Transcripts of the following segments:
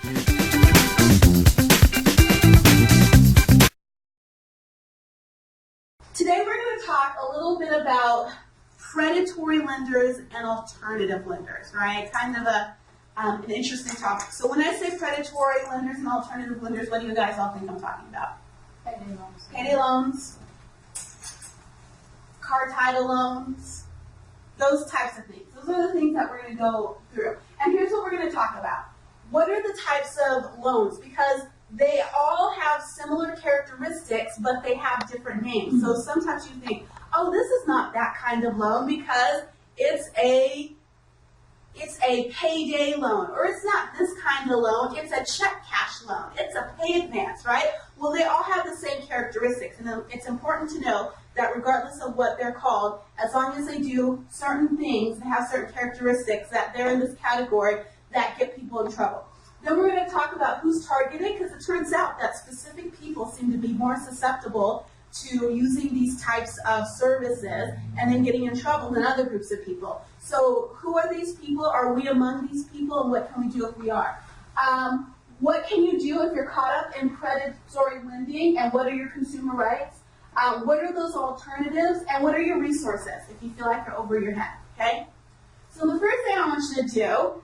Today we're going to talk a little bit about predatory lenders and alternative lenders, right? Kind of an interesting topic. So when I say predatory lenders and alternative lenders, what do you guys all think I'm talking about? Payday loans. Payday loans, car title loans, those types of things. Those are the things that we're going to go through. And here's what we're going to talk about. What are the types of loans? Because they all have similar characteristics, but they have different names. So sometimes you think, oh, this is not that kind of loan because it's a payday loan, or it's not this kind of loan, it's a check cash loan, it's a pay advance, right? Well, they all have the same characteristics, and it's important to know that regardless of what they're called, as long as they do certain things and have certain characteristics, that they're in this category that get people in trouble. Then we're going to talk about who's targeted, because it turns out that specific people seem to be more susceptible to using these types of services and then getting in trouble than other groups of people. So who are these people? Are we among these people? And what can we do if we are? What can you do if you're caught up in predatory lending, and what are your consumer rights? What are those alternatives, and what are your resources if you feel like you're over your head, okay? So the first thing I want you to do,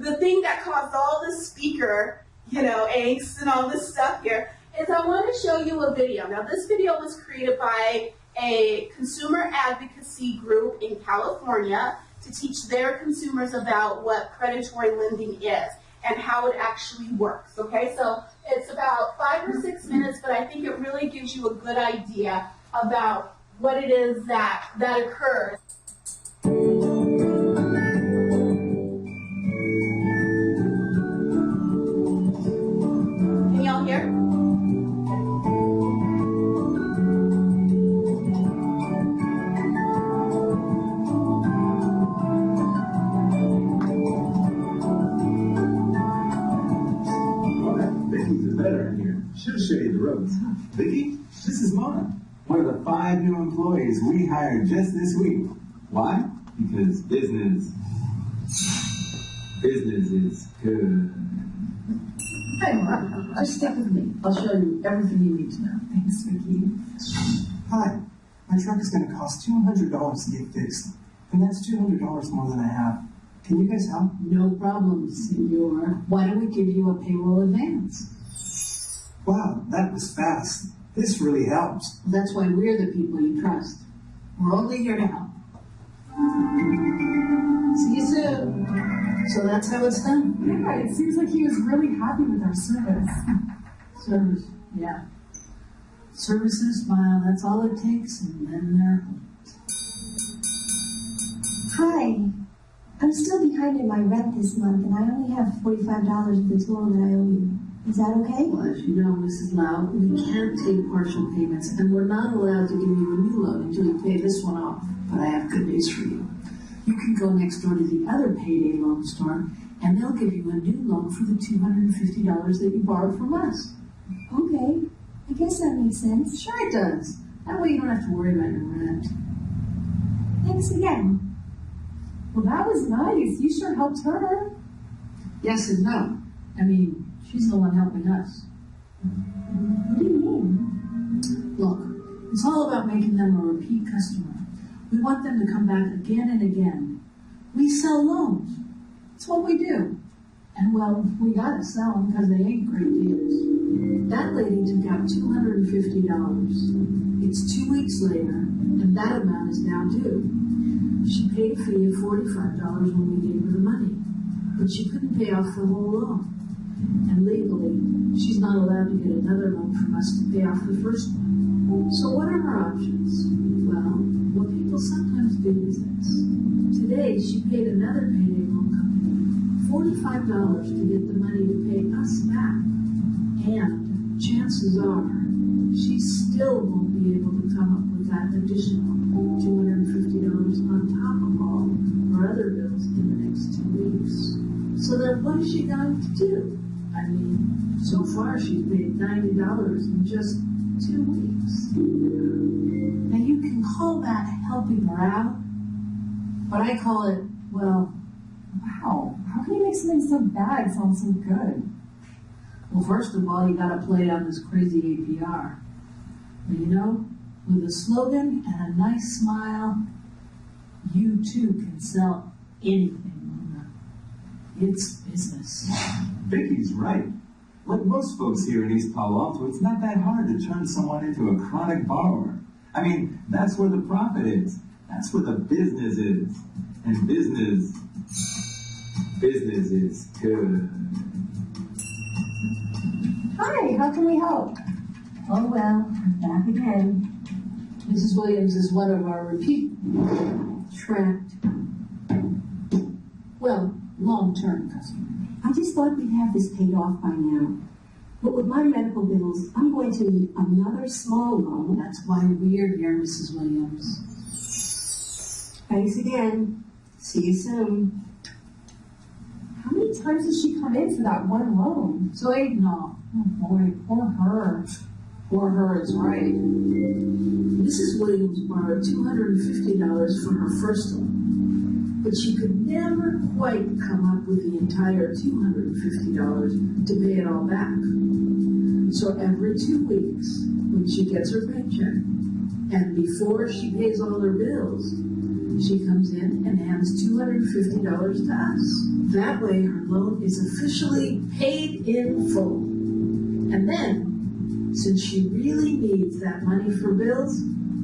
the thing that caused all the speaker, angst and all this stuff here, is I want to show you a video. Now, this video was created by a consumer advocacy group in California to teach their consumers about what predatory lending is and how it actually works, okay? So it's about 5 or 6 minutes, but I think it really gives you a good idea about what it is that occurs. Can y'all hear? Should show you the ropes. Vicky, this is Mona, one of the 5 new employees we hired just this week. Why? Because business is good. Hey, Mark, just stick with me. I'll show you everything you need to know. Thanks, Vicky. Hi, my truck is going to cost $200 to get fixed, and that's $200 more than I have. Can you guys help? No problem, senor. Why don't we give you a payroll advance? Wow, that was fast. This really helps. That's why we're the people you trust. We're only here to help. See you soon. So that's how it's done? Yeah, it seems like he was really happy with our service. Service, yeah. Service and a smile, that's all it takes, and then they're hooked. Hi. I'm still behind in my rent this month, and I only have $45 of this loan that I owe you. Is that okay? Well, as you know, Mrs. Lau, we can't take partial payments, and we're not allowed to give you a new loan until you pay this one off. But I have good news for you. You can go next door to the other payday loan store, and they'll give you a new loan for the $250 that you borrowed from us. Okay. I guess that makes sense. Sure it does. That way you don't have to worry about your rent. Thanks again. Well, that was nice. You sure helped her. Yes and no. I mean, she's the one helping us. What do you mean? Look, it's all about making them a repeat customer. We want them to come back again and again. We sell loans. It's what we do. And well, we gotta sell them because they ain't great deals. That lady took out $250. It's 2 weeks later, and that amount is now due. She paid a fee of $45 when we gave her the money, but she couldn't pay off the whole loan. And legally, she's not allowed to get another loan from us to pay off the first one. So what are her options? Well, what people sometimes do is this. Today, she paid another payday loan company $45 to get the money to pay us back. And chances are, she still won't be able to come up with that additional $250 on top of all her other bills in the next 2 weeks. So then what is she going to do? I mean, so far she's paid $90 in just 2 weeks. Now you can call that helping her out, but I call it, well, Wow. How can you make something so bad sound so good? Well, first of all, you gotta play on this crazy APR. But you know, with a slogan and a nice smile, you too can sell anything, Luna. It's business. Vicky's right. Like most folks here in East Palo Alto, it's not that hard to turn someone into a chronic borrower. I mean, that's where the profit is. That's where the business is. And business is good. Hi, how can we help? Oh well, I'm back again. Mrs. Williams is one of our repeat tracked, well, long-term customers. I just thought we'd have this paid off by now. But with my medical bills, I'm going to need another small loan. That's why we're here, Mrs. Williams. Thanks again. See you soon. How many times has she come in for that one loan? So, no. Oh boy, poor her. Poor her is right. Mrs. Williams borrowed $250 for her first loan, but she could never quite come up with the entire $250 to pay it all back. So every 2 weeks, when she gets her paycheck, and before she pays all her bills, she comes in and hands $250 to us. That way, her loan is officially paid in full. And then, since she really needs that money for bills,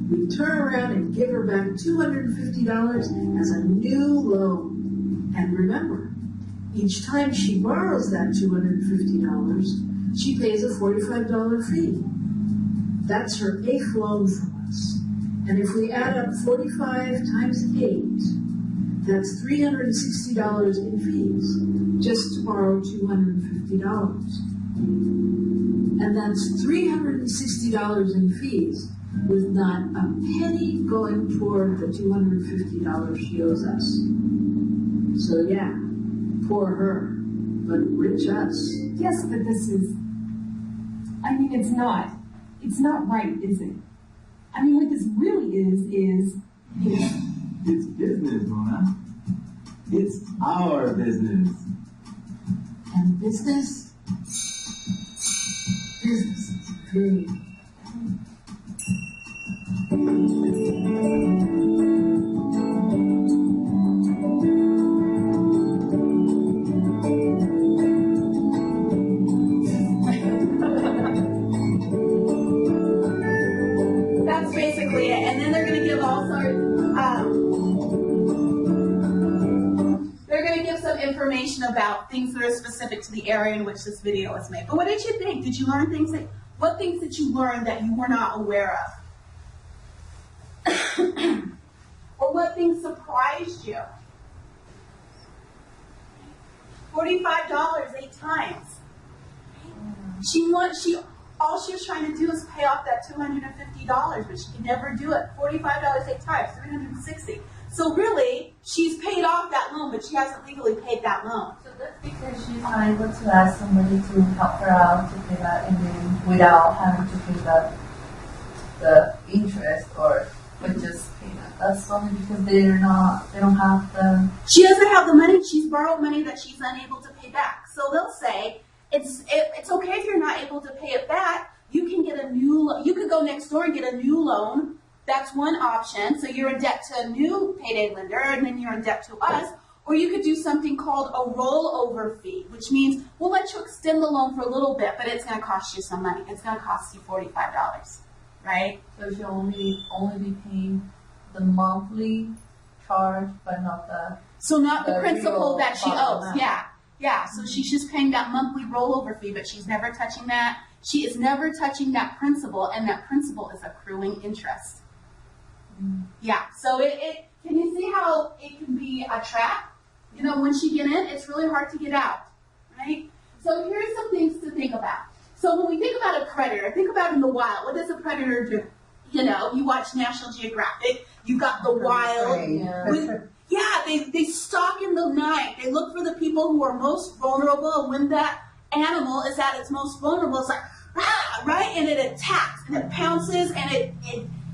we turn around and give her back $250 as a new loan. And remember, each time she borrows that $250, she pays a $45 fee. That's her 8th loan from us. And if we add up 45 times 8, that's $360 in fees, just to borrow $250. And that's $360 in fees, with not a penny going toward the $250 she owes us. So yeah, poor her, but rich us. Yes, but this is, I mean, it's not right, is it? I mean, what this really is It's business, Mona. It's our business. And business is good. That's basically it. And then they're going to give all sorts, they're going to give some information about things that are specific to the area in which this video was made. But what did you think? Did you learn things what things did you learn that you were not aware of? Or what things surprised you? $45 8 times. All she was trying to do is pay off that $250, but she could never do it. $45 8 times, $360. So really, she's paid off that loan, but she hasn't legally paid that lon. So that's because she's not able to ask somebody to help her out to pay that, and then without having to pay the interest, or but just pay that. That's only because they don't have the. She doesn't have the money. She's borrowed money that she's unable to pay back. So they'll say it's okay if you're not able to pay it back. You can get a new. You could go next door and get a new loan. That's one option. So you're in debt to a new payday lender, and then you're in debt to us. Or you could do something called a rollover fee, which means we'll let you extend the loan for a little bit, but it's going to cost you some money. It's going to cost you $45, right? So she'll only be paying the monthly charge, but not the. So not the The principal real that she bottom owes. amount. Yeah. So she's just paying that monthly rollover fee, but she's never touching that. She is never touching that principal, and that principal is accruing interest. Yeah. So it can you see how it can be a trap? You know, once you get in, it's really hard to get out, right? So here's some things to think about. So when we think about a predator, think about in the wild. What does a predator do? You know, you watch National Geographic. You got the wild. Yeah. They stalk in the night. They look for the people who are most vulnerable, and when that animal is at its most vulnerable, it's like, ah, right? And it attacks, and it pounces, and it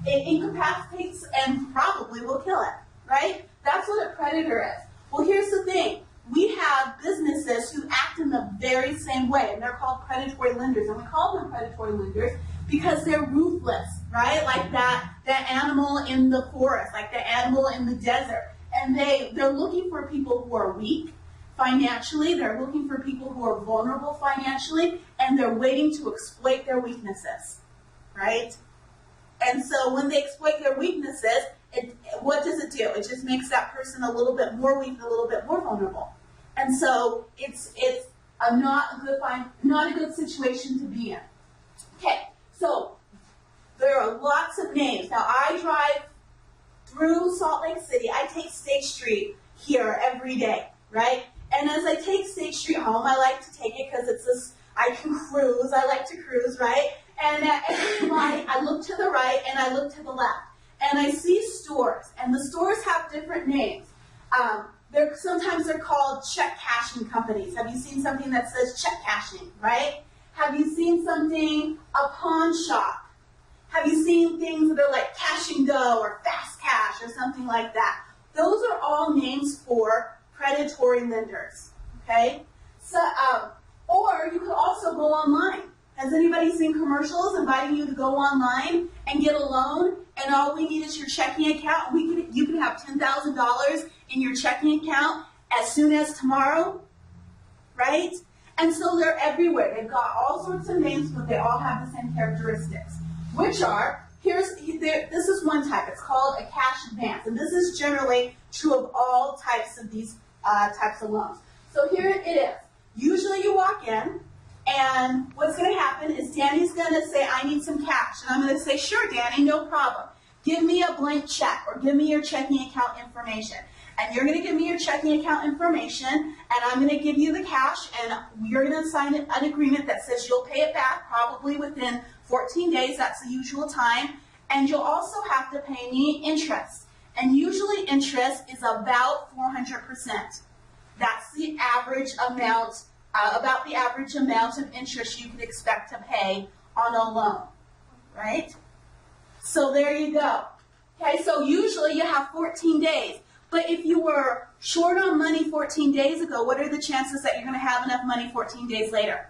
incapacitates, and probably will kill it, right? That's what a predator is. Well, here's the thing. we have businesses who act in the very same way, and they're called predatory lenders. And we call them predatory lenders because they're ruthless, right? Like that animal in the forest, like the animal in the desert. And they're looking for people who are weak financially, they're looking for people who are vulnerable financially, and they're waiting to exploit their weaknesses, right? And so when they exploit their weaknesses, what does it do? It just makes that person a little bit more weak, a little bit more vulnerable. And so it's not a good situation to be in. Okay, so there are lots of names. Now I drive through Salt Lake City. I take State Street here every day, right? And as I take State Street home, I like to take it because I can cruise. I like to cruise, right? And at every light, I look to the right and I look to the left. And I see stores, and the stores have different names. Sometimes they're called check cashing companies. Have you seen something that says check cashing, right? Have you seen something, a pawn shop? Have you seen things that are like cash and go or fast cash or something like that? Those are all names for predatory lenders, okay? So, or you could also go online. Has anybody seen commercials inviting you to go online and get a loan, and all we need is your checking account? You can have $10,000 in your checking account as soon as tomorrow, right? And so they're everywhere. They've got all sorts of names, but they all have the same characteristics, which are, this is one type. It's called a cash advance, and this is generally true of all types of these types of loans. So here it is. Usually you walk in, and what's going to happen is Danny's going to say, I need some cash. And I'm going to say, sure, Danny, no problem. Give me a blank check or give me your checking account information. And you're going to give me your checking account information, and I'm going to give you the cash, and you're going to sign an agreement that says you'll pay it back probably within 14 days. That's the usual time. And you'll also have to pay me interest. And usually interest is about 400%. That's the average amount about the average amount of interest you could expect to pay on a loan, right? So there you go. Okay, so usually you have 14 days. But if you were short on money 14 days ago, what are the chances that you're going to have enough money 14 days later?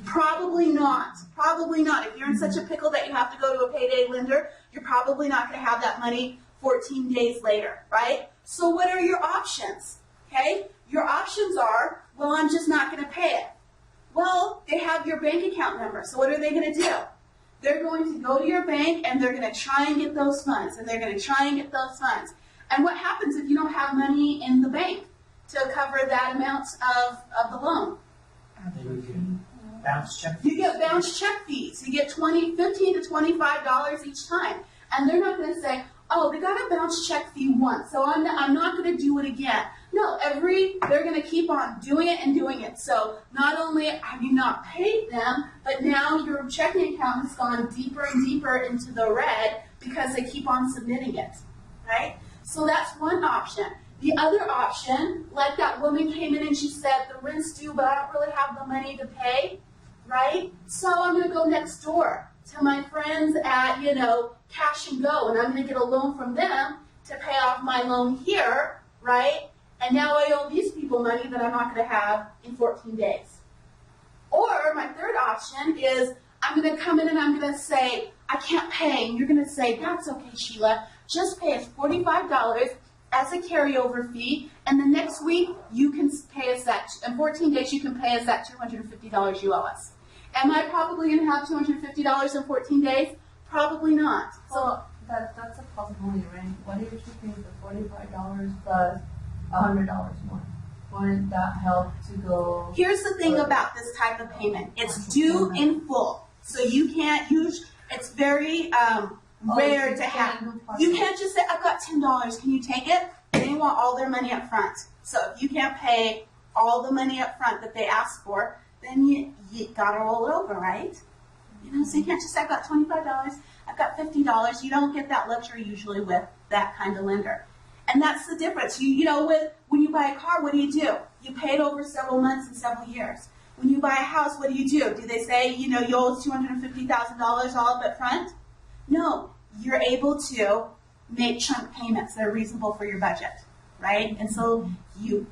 Probably not. Probably not. If you're in such a pickle that you have to go to a payday lender, you're probably not going to have that money 14 days later, right? So what are your options? Okay? Your options are, well, I'm just not going to pay it. Well, they have your bank account number, so what are they going to do? They're going to go to your bank, and they're going to try and get those funds, and they're going to try and get those funds. And what happens if you don't have money in the bank to cover that amount of the loan? Bounce check. You get bounce check fees. You get $15 to $25 each time. And they're not going to say, oh, they got a bounce check fee once, so I'm not going to do it again. No, they're going to keep on doing it and doing it. So not only have you not paid them, but now your checking account has gone deeper and deeper into the red because they keep on submitting it, right? So that's one option. The other option, like that woman came in and she said, the rent's due, but I don't really have the money to pay, right? So I'm going to go next door to my friends at, Cash and Go, and I'm going to get a loan from them to pay off my loan here, right? And now I owe these people money that I'm not going to have in 14 days. Or my third option is I'm going to come in and I'm going to say, I can't pay. And you're going to say, that's okay, Sheila. Just pay us $45 as a carryover fee, and the next week you can pay us that, in 14 days you can pay us that $250 you owe us. Am I probably going to have $250 in 14 days? Probably not. So that's a possibility, right? What if she pays the $45 plus $100 more? Wouldn't that help to go? Here's the thing about this type of payment. It's due in full. So you can't use, it's very rare to have. You can't just say, I've got $10, can you take it? They want all their money up front. So if you can't pay all the money up front that they ask for, then you gotta roll it over, right? So you can't just say, I've got $25, I've got $50. You don't get that luxury usually with that kind of lender. And that's the difference. When you buy a car, what do? You pay it over several months and several years. When you buy a house, what do? Do they say, you owe $250,000 all up front? No. You're able to make chunk payments that are reasonable for your budget. right? And so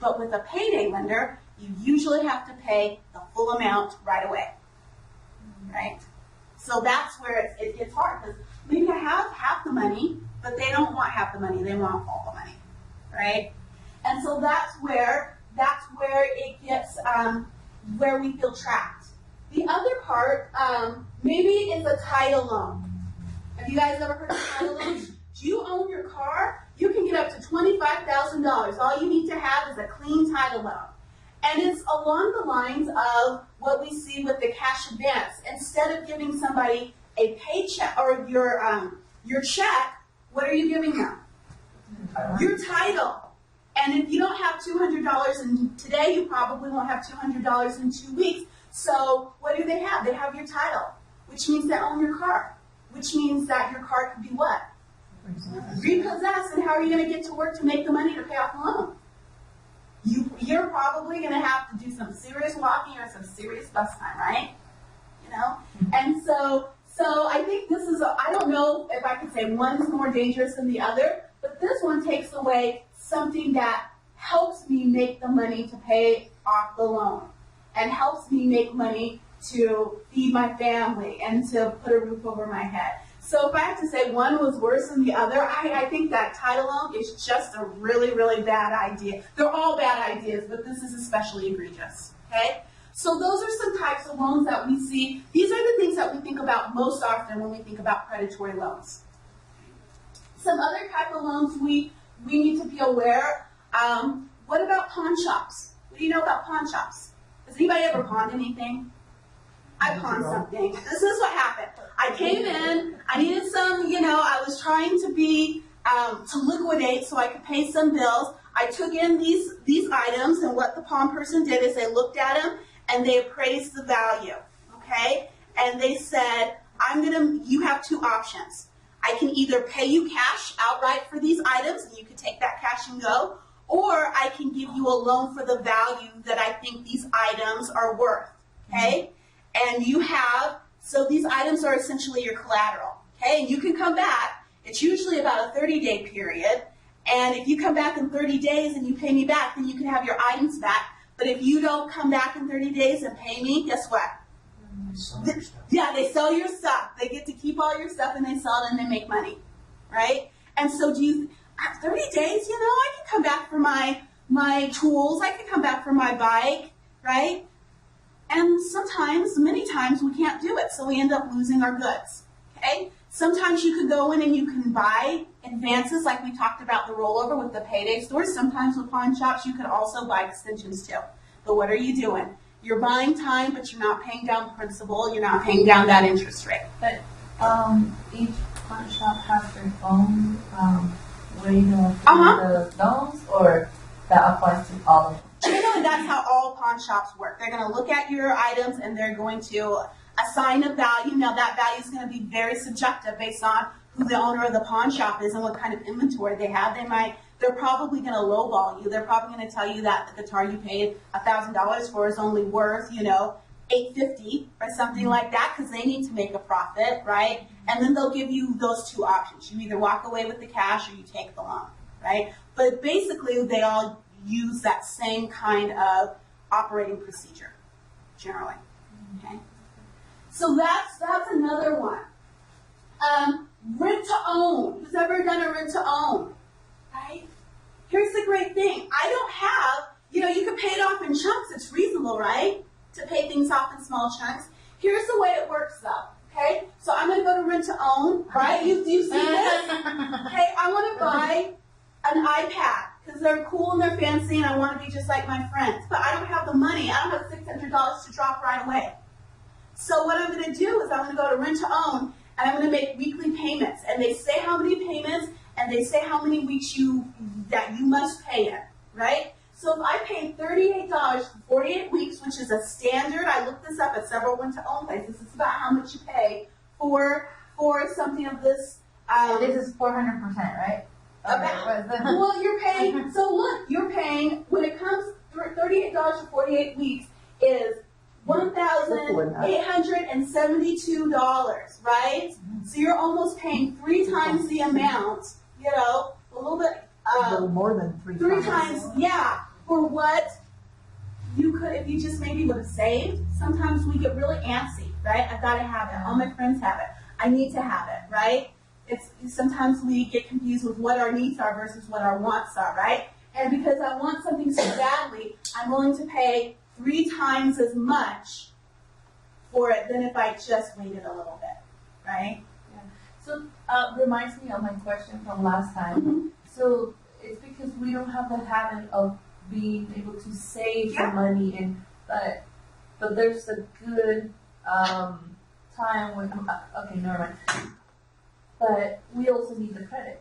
but with a payday lender, you usually have to pay the full amount right away, right? So that's where it gets hard, because maybe I have half the money, but they don't want half the money, they want all the money, right? And so that's where it gets, where we feel trapped. The other part, maybe is a title loan. Have you guys ever heard of title loans? Do you own your car? You can get up to $25,000. All you need to have is a clean title loan. And it's along the lines of what we see with the cash advance. Instead of giving somebody a paycheck or your check, what are you giving them? Your title. And if you don't have $200 today, you probably won't have $200 in 2 weeks. So what do they have? They have your title, which means they own your car, which means that your car could be what? Repossessed. And how are you going to get to work to make the money to pay off the loan? You're probably going to have to do some serious walking or some serious bus time, right? You know? And so I think this is, I don't know if I could say one's more dangerous than the other, but this one takes away something that helps me make the money to pay off the loan and helps me make money to feed my family and to put a roof over my head. So if I have to say one was worse than the other, I think that title loan is just a really, really bad idea. They're all bad ideas, but this is especially egregious, okay? So those are some types of loans that we see. These are the things that we think about most often when we think about predatory loans. Some other type of loans we need to be aware. What about pawn shops? What do you know about pawn shops? Has anybody ever pawned anything? I pawned something. This is what happened. I came in, I needed some, I was trying to liquidate so I could pay some bills. I took in these items, and what the pawn person did is they looked at them and they appraised the value, okay? And they said, you have two options. I can either pay you cash outright for these items, and you can take that cash and go, or I can give you a loan for the value that I think these items are worth, okay? And so these items are essentially your collateral, okay? And you can come back. It's usually about a 30-day period. And if you come back in 30 days and you pay me back, then you can have your items back. But if you don't come back in 30 days and pay me, guess what? Yeah, they sell your stuff. They get to keep all your stuff, and they sell it and they make money, right? And so 30 days, I can come back for my tools. I can come back for my bike, right? And many times, we can't do it, so we end up losing our goods, okay? Sometimes you could go in and you can buy advances, like we talked about the rollover with the payday stores. Sometimes with pawn shops, you could also buy extensions too. But what are you doing? You're buying time, but you're not paying down principal. You're not paying down that interest rate. But each pawn shop has their own way of doing the loans, or that applies to all of them? Generally, that's how all pawn shops work. They're going to look at your items and they're going to assign a value. Now, that value is going to be very subjective based on who the owner of the pawn shop is and what kind of inventory they have. They're probably going to lowball you. They're probably going to tell you that the guitar you paid $1,000 for is only worth, $850 or something like that, because they need to make a profit, right? And then they'll give you those two options. You either walk away with the cash or you take the loan, right? But basically, they all use that same kind of operating procedure, generally. Okay, so that's another one. Rent to own. Who's ever done a rent to own? Right? Here's the great thing. I don't have, you can pay it off in chunks. It's reasonable, right? To pay things off in small chunks. Here's the way it works, though. Okay, so I'm going to go to rent to own, right? You see this? Okay, I want to buy an iPad because they're cool and they're fancy and I want to be just like my friends. But I don't have the money. I don't have $600 to drop right away. So what I'm going to do is I'm going to go to rent to own and I'm going to make weekly payments. And they say how many payments and they say how many weeks that you must pay it, right? So if I pay $38 for 48 weeks, which is a standard, I looked this up at several rent to own places. It's about how much you pay for something of this. This is 400%, right? Well, you're paying, so look, you're paying, when it comes to $38 for 48 weeks is $1,872, right? So you're almost paying 3 times the amount, a little bit A little more than three Three times. times, yeah, for what you could, if you just maybe would have saved. Sometimes we get really antsy, right? I've got to have it. All my friends have it. I need to have it, right? Sometimes we get confused with what our needs are versus what our wants are, right? And because I want something so badly, I'm willing to pay 3 times as much for it than if I just waited a little bit, right? So reminds me of my question from last time. Mm-hmm. So it's because we don't have the habit of being able to save Yeah. the money, and but there's a good time when okay, never mind. But we also need the credit.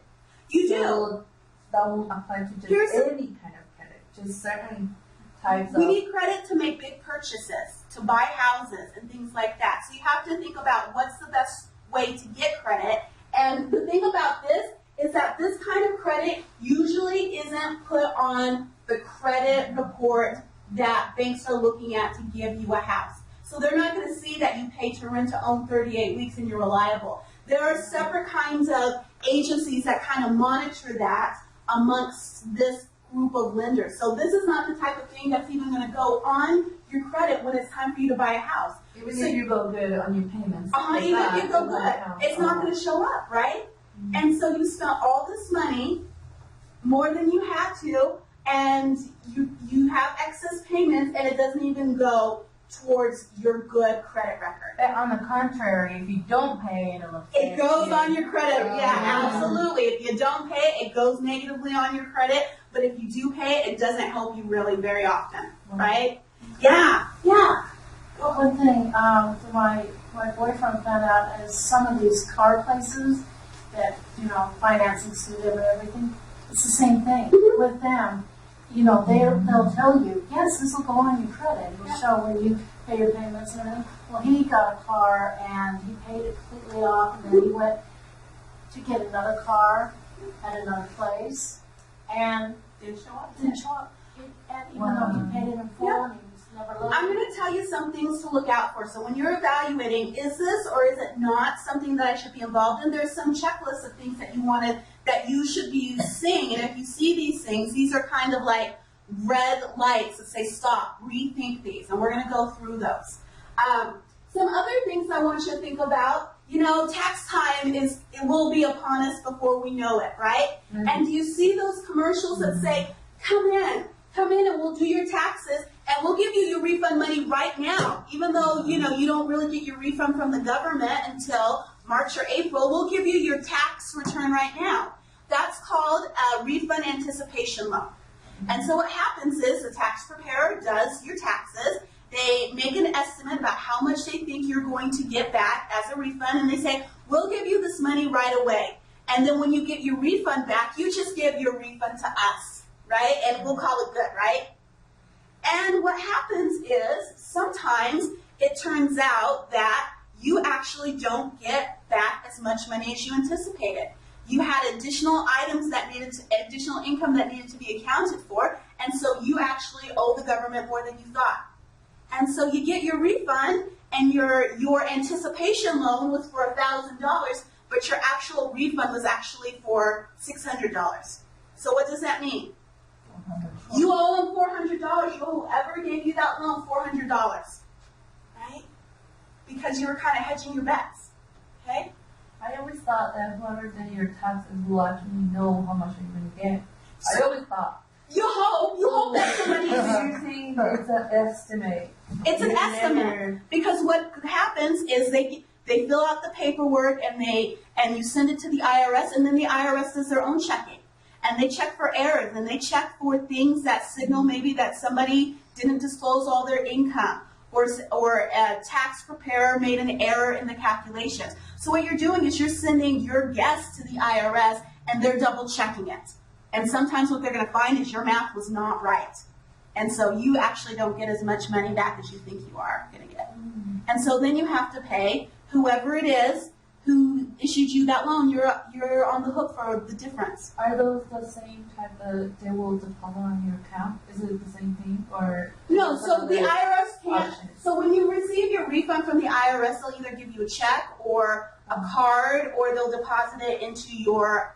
You do. So that won't apply to just Here's any kind of credit, just certain types We of. need credit to make big purchases, to buy houses and things like that. So you have to think about what's the best way to get credit. And the thing about this is that this kind of credit usually isn't put on the credit report that banks are looking at to give you a house. So they're not going to see that you pay to rent to own 38 weeks and you're reliable. There are separate kinds of agencies that kind of monitor that amongst this group of lenders. So this is not the type of thing that's even going to go on your credit when it's time for you to buy a house. Even So if you go good on your payments. like even that, if you go it won't good, count. it's not going to show up, right? And so you spent all this money, more than you had to, and you have excess payments, and it doesn't even go towards your good credit record. But on the contrary, if you don't pay, it'll affect It goes you. on your credit. Yeah, Oh. absolutely. If you don't pay it, it goes negatively on your credit. But if you do pay it, it doesn't help you really very often, right? Yeah, yeah. One thing my boyfriend found out is some of these car places that, financing suit them and everything, it's the same thing with them. They'll tell you, yes, this will go on your credit. It'll show when you pay your payments and everything. Well, he got a car and he paid it completely off, and then he went to get another car at another place and Didn't show up. didn't show up. And even though he paid it in full, Yeah. and he was never late. I'm going to tell you some things to look out for. So when you're evaluating, is this or is it not something that I should be involved in? There's some checklists of things that you should be seeing. And if you see these things, these are kind of like red lights that say stop, rethink these. And we're going to go through those. Some other things I want you to think about, tax time it will be upon us before we know it, right? Mm-hmm. And do you see those commercials that say, come in and we'll do your taxes and we'll give you your refund money right now. Even though, you don't really get your refund from the government until March or April, we'll give you your tax return right now. That's called a refund anticipation loan. And so what happens is the tax preparer does your taxes. They make an estimate about how much they think you're going to get back as a refund, and they say, we'll give you this money right away. And then when you get your refund back, you just give your refund to us, right? And we'll call it good, right? And what happens is sometimes it turns out that you actually don't get back as much money as you anticipated. You had additional items additional income that needed to be accounted for, and so you actually owe the government more than you thought. And so you get your refund, and your anticipation loan was for $1,000, but your actual refund was actually for $600. So what does that mean? You owe them $400. You owe whoever gave you that loan $400, right? Because you were kind of hedging your bets, okay? I always thought that whoever did your taxes will actually know how much you're going to get. I always thought. You hope that somebody You're saying it's an estimate. It's an You estimate, never- because what happens is they fill out the paperwork and you send it to the IRS, and then the IRS does their own checking, and they check for errors, and they check for things that signal maybe that somebody didn't disclose all their income, or a tax preparer made an error in the calculations. So what you're doing is you're sending your guess to the IRS, and they're double checking it. And sometimes what they're going to find is your math was not right. And so you actually don't get as much money back as you think you are going to get. And so then you have to pay whoever it is who issued you that loan. You're on the hook for the difference. Are those the same type that they will deposit on your account? Is it the same thing, or? No, is it so the another IRS can't. option? So when you receive your refund from the IRS, they'll either give you a check or a card, or they'll deposit it into your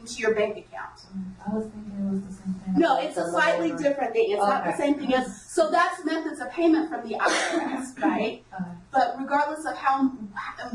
into your bank account. I was thinking it was the same thing. No, it's a slightly different thing. It's not the Okay. same thing as, so that's methods of payment from the IRS, right? Okay. But regardless of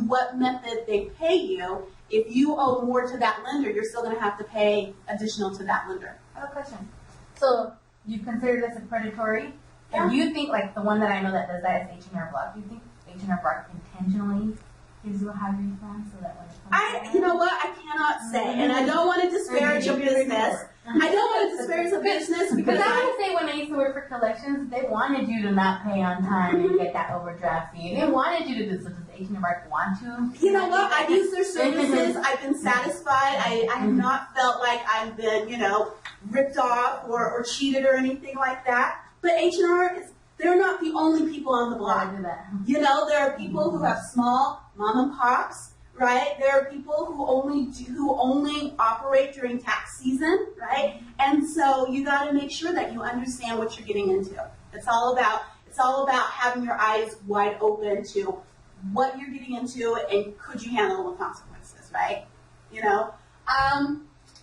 what method they pay you, if you owe more to that lender, you're still gonna have to pay additional to that lender. I have a question. So you consider this a predatory? Yeah. And do you think, like the one that I know that does that is H&R Block, do you think H&R Block intentionally gives you a high refund so that when it comes You know what, I cannot say, and I don't wanna disparage a business. I don't wanna disparage a business Because because I I, would say when I used to work for collections, they wanted you to not pay on time and get that overdraft fee. They wanted you to do so. Does H&R Block want to? you know what, I've used their services, I've been satisfied, I have not felt like I've been, ripped off or cheated or anything like that. But H&R they're not the only people on the block. I do that. There are people who have small mom and pops, right? There are people who only operate during tax season, right? And so you got to make sure that you understand what you're getting into. It's all about having your eyes wide open to what you're getting into and could you handle the consequences, right?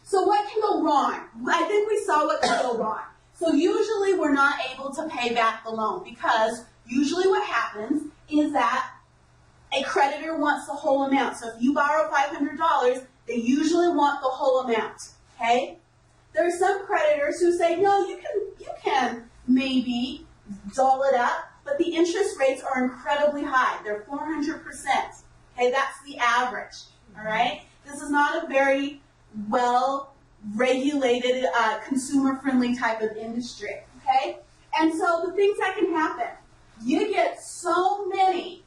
So what can go wrong? I think we saw what can go wrong. So usually we're not able to pay back the loan because usually what happens is that a creditor wants the whole amount. So if you borrow $500, they usually want the whole amount, okay? There are some creditors who say, no, you can maybe doll it up, but the interest rates are incredibly high. They're 400%, okay? That's the average, all right? This is not a very well-regulated, consumer-friendly type of industry, okay? And so the things that can happen, you get so many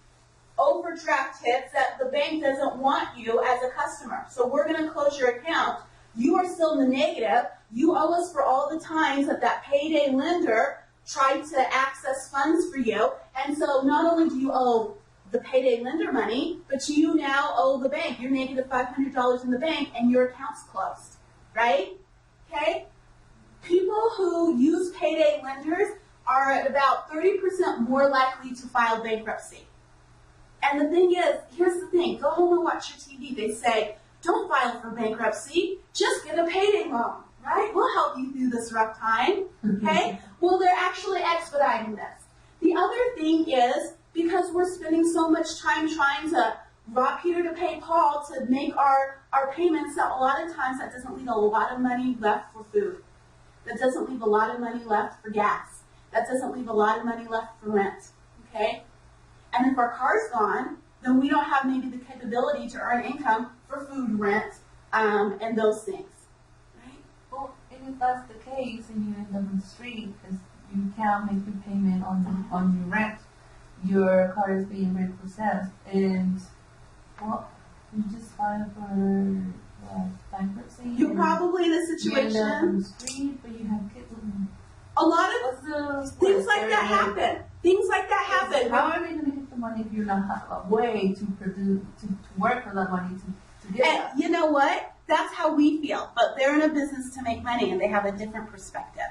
overdraft hits that the bank doesn't want you as a customer. So we're going to close your account. You are still in the negative. You owe us for all the times that payday lender tried to access funds for you. And so not only do you owe the payday lender money, but you now owe the bank. You're negative $500 in the bank and your account's closed, right? Okay? People who use payday lenders are at about 30% more likely to file bankruptcy. And the thing is, here's the thing, go home and watch your TV. They say, don't file for bankruptcy, just get a payday loan, right? We'll help you through this rough time, okay? Well, they're actually expediting this. The other thing is, because we're spending so much time trying to rob Peter to pay Paul to make our payments, that a lot of times that doesn't leave a lot of money left for food. That doesn't leave a lot of money left for gas. That doesn't leave a lot of money left for rent, okay? And if our car's gone, then we don't have maybe the capability to earn income for food, rent, and those things, right? Well, and if that's the case and you end up on the street because you can't make your payment on your rent, your car is being repossessed, and well, you just file for bankruptcy. You're probably in a You end up on situation. the street, but you have kids with you. A lot of things like that happen. Things like that happen. How are they going to get the money if you don't have a way to produce, to work for that money to get that? And you know what? That's how we feel. But they're in a business to make money and they have a different perspective,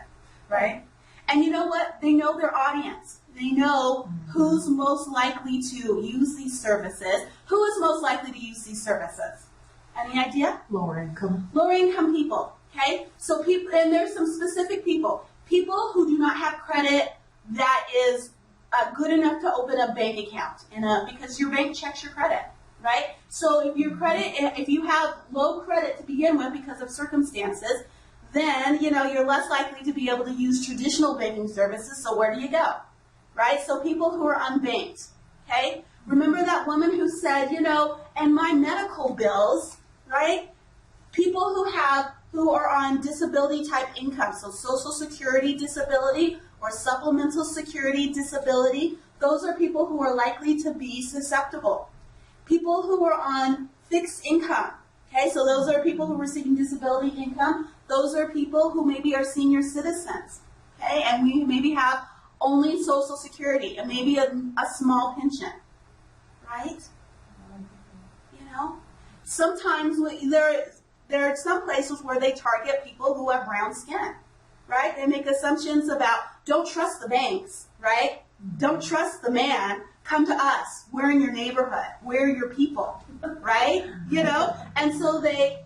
right? And you know what? They know their audience. They know who's most likely to use these services. Who is most likely to use these services? Any idea? Lower income. Lower income people, okay? So people, and there's some specific people. People who do not have credit that is good enough to open a bank account because your bank checks your credit, right? So if you have low credit to begin with because of circumstances, then you're less likely to be able to use traditional banking services. So where do you go, right? So people who are unbanked, okay? Remember that woman who said, and my medical bills, right? People who are on disability type income, so Social Security disability or supplemental security disability, those are people who are likely to be susceptible. People who are on fixed income, okay, so those are people who are receiving disability income. Those are people who maybe are senior citizens, okay, and we maybe have only Social Security and maybe a small pension, right? Sometimes there are some places where they target people who have brown skin, right? They make assumptions about don't trust the banks, right? Don't trust the man come to us. We're in your neighborhood. We're your people, right? You know, and so they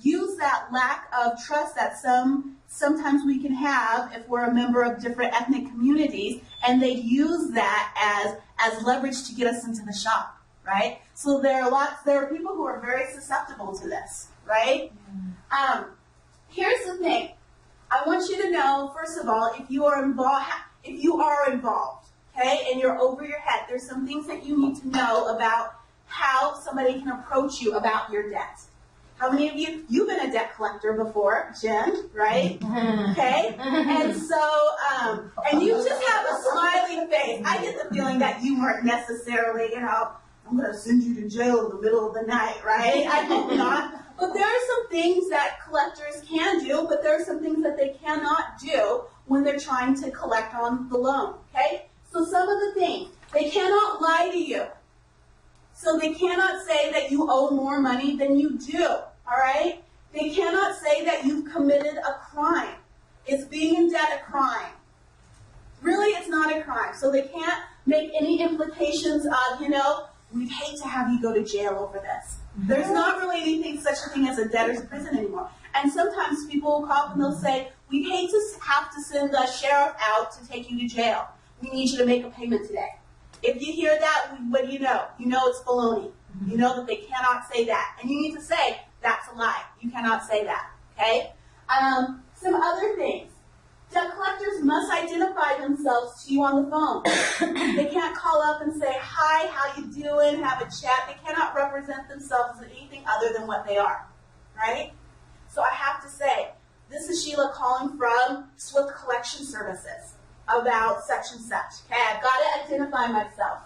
use that lack of trust that sometimes we can have if we're a member of different ethnic communities, and they use that as leverage to get us into the shop, right? So there are people who are very susceptible to this, right? Here's the thing. I want you to know, first of all, if you are involved, okay, and you're over your head, there's some things that you need to know about how somebody can approach you about your debt. How many of you've been a debt collector before, Jen, right? Okay? And so, and you just have a smiling face. I get the feeling that you weren't necessarily, I'm going to send you to jail in the middle of the night, right? I hope not. But there are some things that collectors can do, but there are some things that they cannot do when they're trying to collect on the loan, okay? So some of the things, they cannot lie to you. So they cannot say that you owe more money than you do, all right? They cannot say that you've committed a crime. Is being in debt a crime? Really, it's not a crime. So they can't make any implications of, we'd hate to have you go to jail over this. There's not really anything, such a thing as a debtor's prison anymore. And sometimes people will call up and they'll say, we'd hate to have to send the sheriff out to take you to jail. We need you to make a payment today. If you hear that, what do you know? You know it's baloney. You know that they cannot say that. And you need to say, that's a lie. You cannot say that, okay? Some other things. Debt collectors must identify themselves to you on the phone. They can't call up and say, hi, how you doing, have a chat. They cannot represent themselves as anything other than what they are, right? So I have to say, this is Sheila calling from Swift Collection Services about such and such. Okay, I've got to identify myself.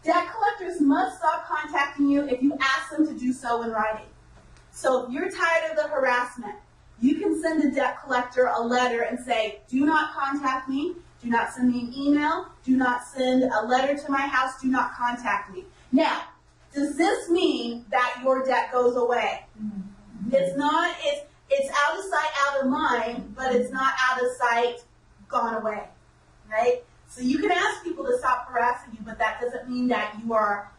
Debt collectors must stop contacting you if you ask them to do so in writing. So if you're tired of the harassment, you can send a debt collector a letter and say, do not contact me, do not send me an email, do not send a letter to my house, do not contact me. Now, does this mean that your debt goes away? It's not, it's out of sight, out of mind, but it's not out of sight, gone away, right? So you can ask people to stop harassing you, but that doesn't mean that you are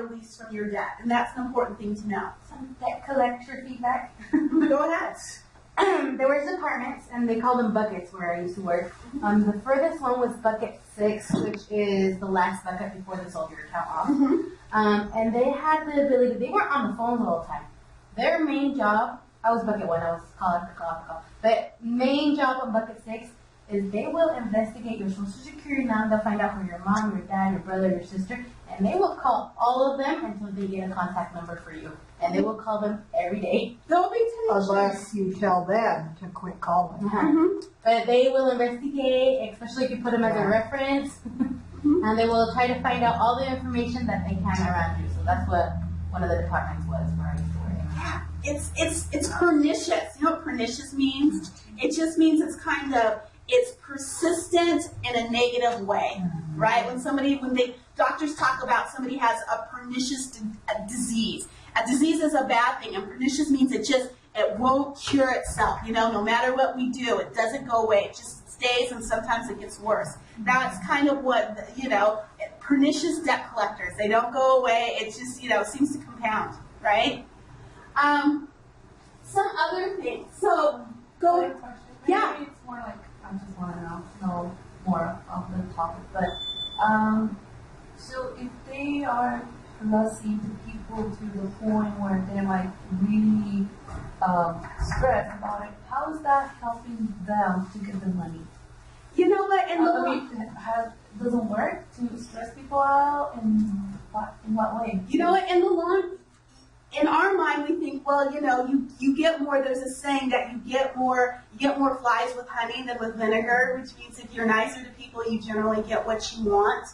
released from your debt, and that's an important thing to know. Some debt collector feedback. Go ahead. There were departments, and they called them buckets where I used to work. The furthest one was bucket 6, which is the last bucket before they sold your account off. And they had the ability, they weren't on the phones all the time. Their main job, I was bucket 1, I was call after call after call. But main job on bucket 6 is they will investigate your social security number. They'll find out who your mom, your dad, your brother, your sister, and they will call all of them until they get a contact number for you. And they will call them every day. Don't be tenacious. Unless you tell them to quit calling. But they will investigate, especially if you put them as a reference, and they will try to find out all the information that they can around you. So that's what one of the departments was where I used to work. Yeah, it's pernicious. You know what pernicious means? It just means it's persistent in a negative way, right? When doctors talk about somebody has a pernicious disease. A disease is a bad thing, and pernicious means it won't cure itself. No matter what we do, it doesn't go away. It just stays, and sometimes it gets worse. That's kind of what, pernicious debt collectors, they don't go away. It just, seems to compound, right? Some other things. So, go. Yeah. Maybe it's more like, I just want to know more of the topic, but so if they are harassing the people to the point where they're like really stressed about it, how is that helping them to get the money? You know what? Doesn't work to stress people out in what way? You know what? In our mind, we think, well, you get more. There's a saying that you get more flies with honey than with vinegar, which means if you're nicer to people, you generally get what you want.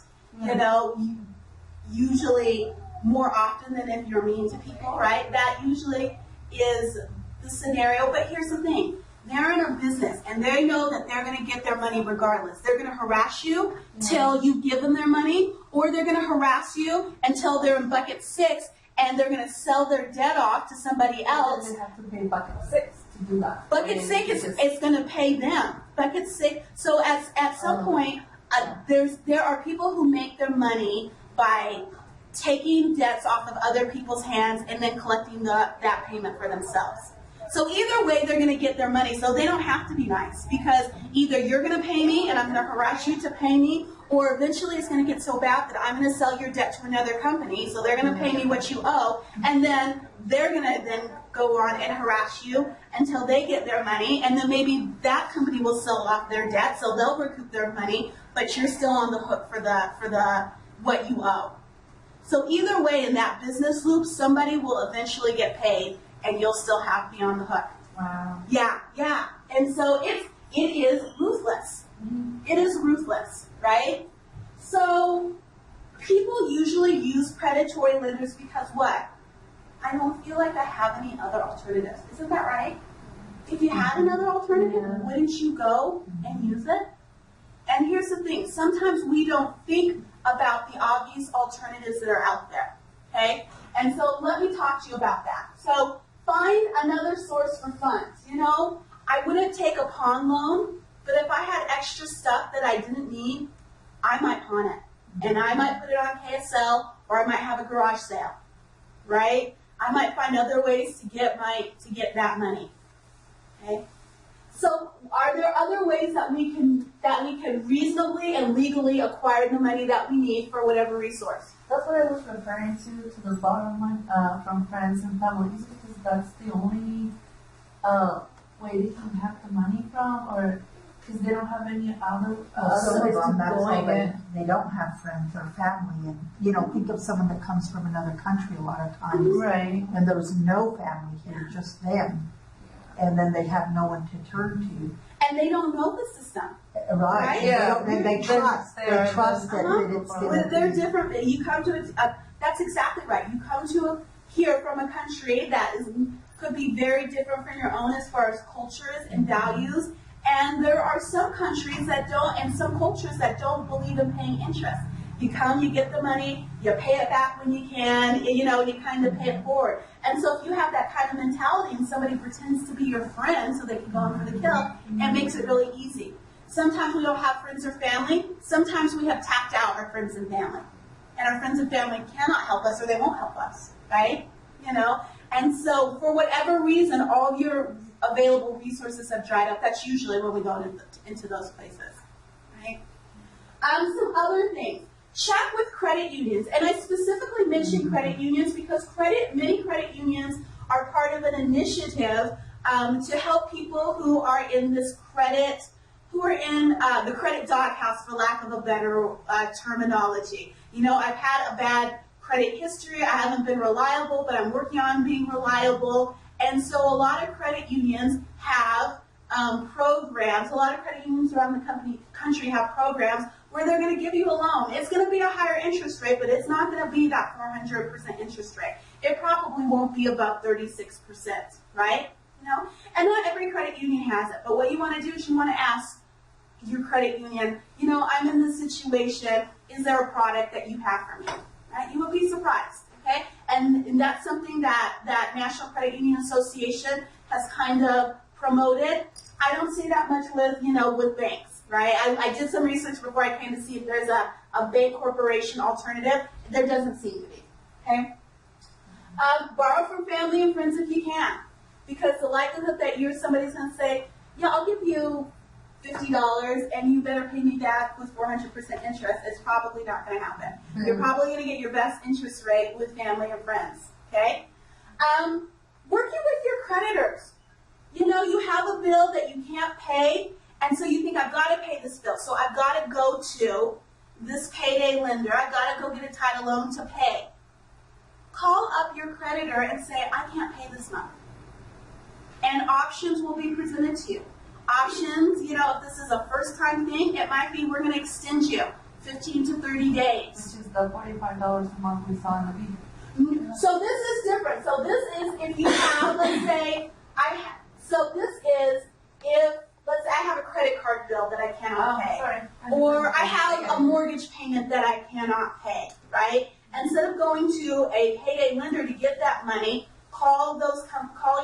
Usually more often than if you're mean to people, right? That usually is the scenario. But here's the thing. They're in a business, and they know that they're going to get their money regardless. They're going to harass you till you give them their money, or they're going to harass you until they're in bucket 6, and they're going to sell their debt off to somebody else. They have to pay bucket 6 to do that. Bucket 6 is going to pay them. Bucket 6. So at some point, There are people who make their money by taking debts off of other people's hands and then collecting that payment for themselves. So either way, they're going to get their money. So they don't have to be nice, because either you're going to pay me and I'm going to harass you to pay me, or eventually it's going to get so bad that I'm going to sell your debt to another company. So they're going to pay me what you owe, and then they're going to then go on and harass you until they get their money, and then maybe that company will sell off their debt, so they'll recoup their money, but you're still on the hook for the what you owe. So either way, in that business loop, somebody will eventually get paid, and you'll still have to be on the hook. Wow. Yeah. And so it is ruthless. It is ruthless, right? So people usually use predatory lenders because what? I don't feel like I have any other alternatives. Isn't that right? If you had another alternative, wouldn't you go and use it? And here's the thing. Sometimes we don't think about the obvious alternatives that are out there, okay? And so let me talk to you about that. So find another source for funds. You know, I wouldn't take a pawn loan, but if I had extra stuff that I didn't need, I might pawn it. And I might put it on KSL, or I might have a garage sale, right? I might find other ways to get that money, okay? So are there other ways that we can reasonably and legally acquire the money that we need for whatever resource? That's what I was referring to the borrow money from friends and family. Is it because that's the only way they can have the money from, or because they don't have any other Some ways of to them, that's go why it? they don't have friends or family, and, you know, think of someone that comes from another country a lot of times. Right. And there's no family here, just them, and then they have no one to turn to. And they don't know the system. Right, Yeah. and they trust that it's Well, they're different. You come to that's exactly right. You come to here from a country that could be very different from your own as far as cultures and values. And there are some countries that don't, and some cultures that don't believe in paying interest. You come, you get the money, you pay it back when you can, you know, you kind of pay it forward. And so if you have that kind of mentality and somebody pretends to be your friend so they can go in for the kill, it makes it really easy. Sometimes we don't have friends or family. Sometimes we have tapped out our friends and family. And our friends and family cannot help us, or they won't help us, right? You know? And so for whatever reason, all of your available resources have dried up. That's usually when we go into those places, right? Some other things. Check with credit unions. And I specifically mention credit unions because many credit unions are part of an initiative to help people who are in this credit, who are in the credit doghouse, for lack of a better terminology. You know, I've had a bad credit history. I haven't been reliable, but I'm working on being reliable. And so a lot of credit unions have programs. A lot of credit unions around the country have programs where they're going to give you a loan. It's going to be a higher interest rate, but it's not going to be that 400% interest rate. It probably won't be above 36%, right? You know, and not every credit union has it. But what you want to do is you want to ask your credit union, you know, I'm in this situation. Is there a product that you have for me? Right? You will be surprised. Okay, and that's something that National Credit Union Association has kind of promoted. I don't see that much with banks, right? I did some research before I came to see if there's a bank corporation alternative. There doesn't seem to be. Okay, borrow from family and friends if you can, because the likelihood that somebody's going to say, yeah, I'll give you $50 and you better pay me back with 400% interest is probably not going to happen. You're probably going to get your best interest rate with family and friends, okay? Working with your creditors. You know, you have a bill that you can't pay, and so you think, I've got to pay this bill, so I've got to go to this payday lender. I've got to go get a title loan to pay. Call up your creditor and say, I can't pay this month. And options will be presented to you. Options, you know, if this is a first-time thing, it might be we're going to extend you 15 to 30 days. Which is the $45 a month we saw in the video. So this is different. So this is if you have, let's say, let's say I have a credit card bill that I cannot pay. Sorry. Or I have a mortgage payment that I cannot pay, right? Instead of going to a payday lender to get that money, call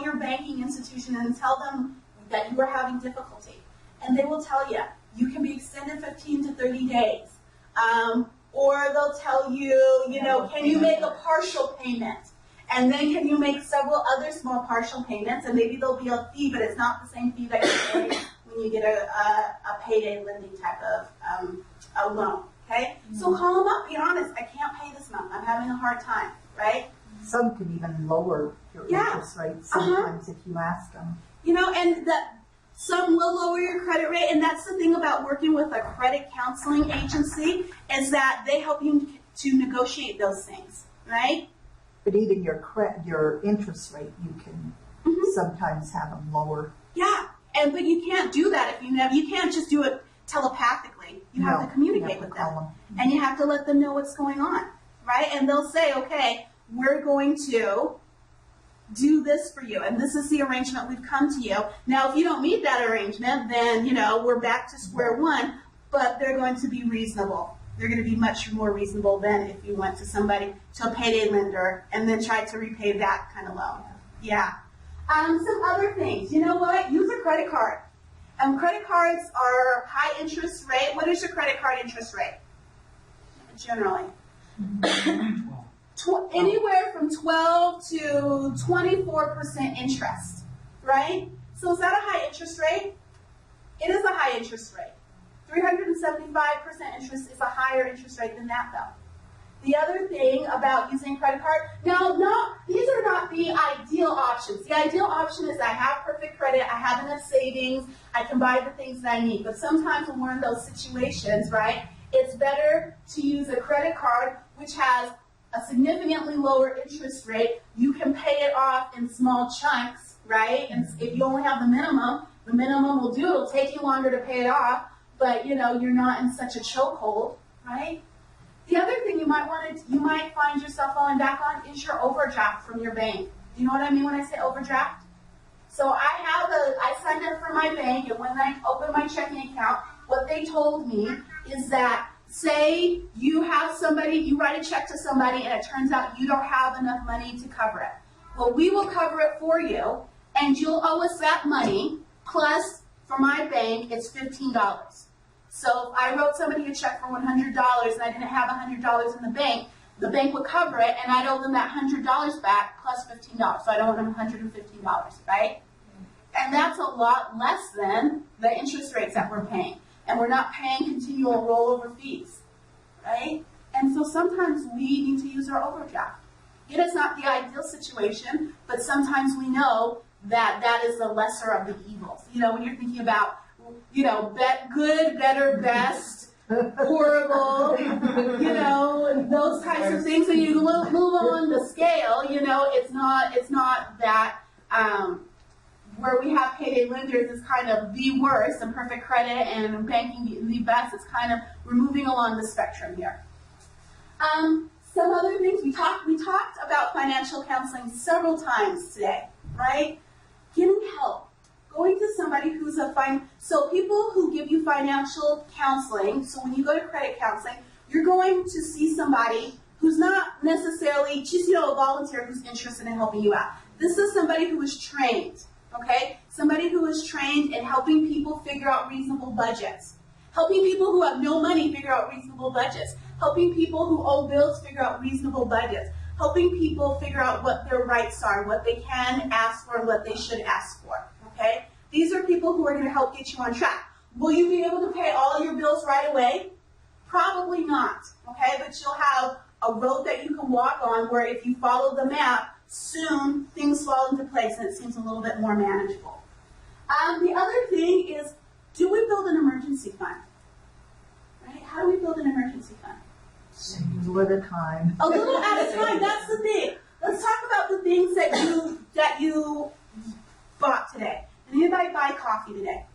your banking institution and tell them that you are having difficulty. And they will tell you, you can be extended 15 to 30 days. Or they'll tell you, can you make a partial payment? And then can you make several other small partial payments? And maybe there'll be a fee, but it's not the same fee that you pay when you get a payday lending type of a loan. Okay? So call them up, be honest. I can't pay this month. I'm having a hard time, right? Some can even lower your interest rate sometimes if you ask them. And that some will lower your credit rate, and that's the thing about working with a credit counseling agency is that they help you to negotiate those things, right? But even your interest rate, you can sometimes have them lower. Yeah, but you can't do that if you can't just do it telepathically. You have to communicate with them, and you have to let them know what's going on, right? And they'll say, okay, we're going to do this for you, and this is the arrangement we've come to you. Now, if you don't meet that arrangement, then, we're back to square one, but they're going to be reasonable. They're going to be much more reasonable than if you went to a payday lender, and then tried to repay that kind of loan. Yeah. Some other things. You know what? Use a credit card. Credit cards are high interest rate. What is your credit card interest rate? Generally. Anywhere from 12 to 24% interest, right? So is that a high interest rate? It is a high interest rate. 375% interest is a higher interest rate than that, though. The other thing about using a credit card, these are not the ideal options. The ideal option is I have perfect credit, I have enough savings, I can buy the things that I need. But sometimes when we're in those situations, right, it's better to use a credit card which has a significantly lower interest rate. You can pay it off in small chunks, right? And if you only have the minimum will do. It'll take you longer to pay it off, but you're not in such a chokehold, right? The other thing you might find yourself falling back on is your overdraft from your bank. Do you know what I mean when I say overdraft? So I signed up for my bank, and when I opened my checking account, what they told me is that say you write a check to somebody and it turns out you don't have enough money to cover it. Well, we will cover it for you, and you'll owe us that money, plus for my bank, it's $15. So if I wrote somebody a check for $100 and I didn't have $100 in the bank would cover it, and I'd owe them that $100 back plus $15. So I'd owe them $115, right? And that's a lot less than the interest rates that we're paying. And we're not paying continual rollover fees, right? And so sometimes we need to use our overdraft. It is not the ideal situation, but sometimes we know that is the lesser of the evils. When you're thinking about, good, better, best, horrible, those types of things. And you move on the scale, it's not that, where we have payday lenders is kind of the worst, and perfect credit and banking the best. It's kind of, we're moving along the spectrum here. Some other things, we talked about financial counseling several times today, right? Getting help. Going to somebody who's so people who give you financial counseling, so when you go to credit counseling, you're going to see somebody who's not necessarily just, a volunteer who's interested in helping you out. This is somebody who is trained, okay? Somebody who is trained in helping people figure out reasonable budgets, helping people who have no money figure out reasonable budgets, helping people who owe bills figure out reasonable budgets, helping people figure out what their rights are, what they can ask for, and what they should ask for, okay? These are people who are going to help get you on track. Will you be able to pay all your bills right away? Probably not, okay? But you'll have a road that you can walk on where if you follow the map, soon things fall into place and it seems a little bit more manageable. The other thing is, do we build an emergency fund? Right? How do we build an emergency fund? A little at a time. A little at a time, that's the thing. Let's talk about the things that you bought today. Did anybody buy coffee today?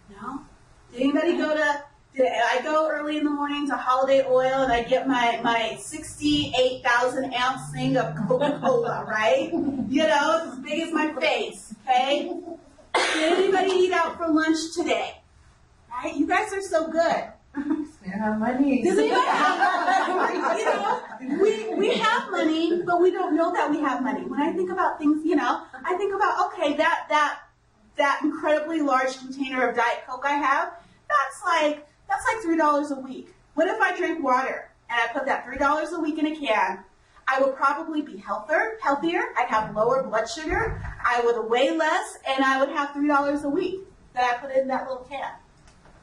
No? Did anybody I go early in the morning to Holiday Oil and I get my 68,000 ounce thing of Coca-Cola, right? It's as big as my face, okay? Did anybody eat out for lunch today? Right? You guys are so good. We have money. Does anybody have money? We have money, but we don't know that we have money. When I think about things, I think about, okay, that incredibly large container of Diet Coke I have, that's like $3 a week. What if I drink water and I put that $3 a week in a can? I would probably be healthier. I'd have lower blood sugar. I would weigh less, and I would have $3 a week that I put in that little can.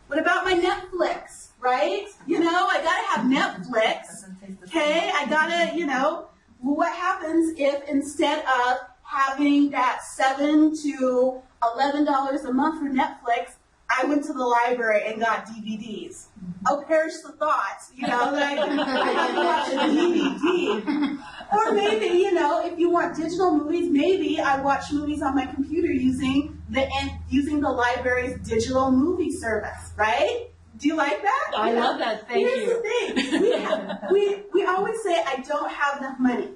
What about my Netflix, right? You know, I gotta have Netflix. Okay, I gotta, you know, well, what happens if instead of having that $7 to $11 a month for Netflix, I went to the library and got DVDs? Oh, perish the thoughts, you know, that I have to watch a DVD. Or maybe, you know, if you want digital movies, maybe I watch movies on my computer using the library's digital movie service, right? Do you like that? I love that. Thank Here's you. the thing. We always say, I don't have enough money.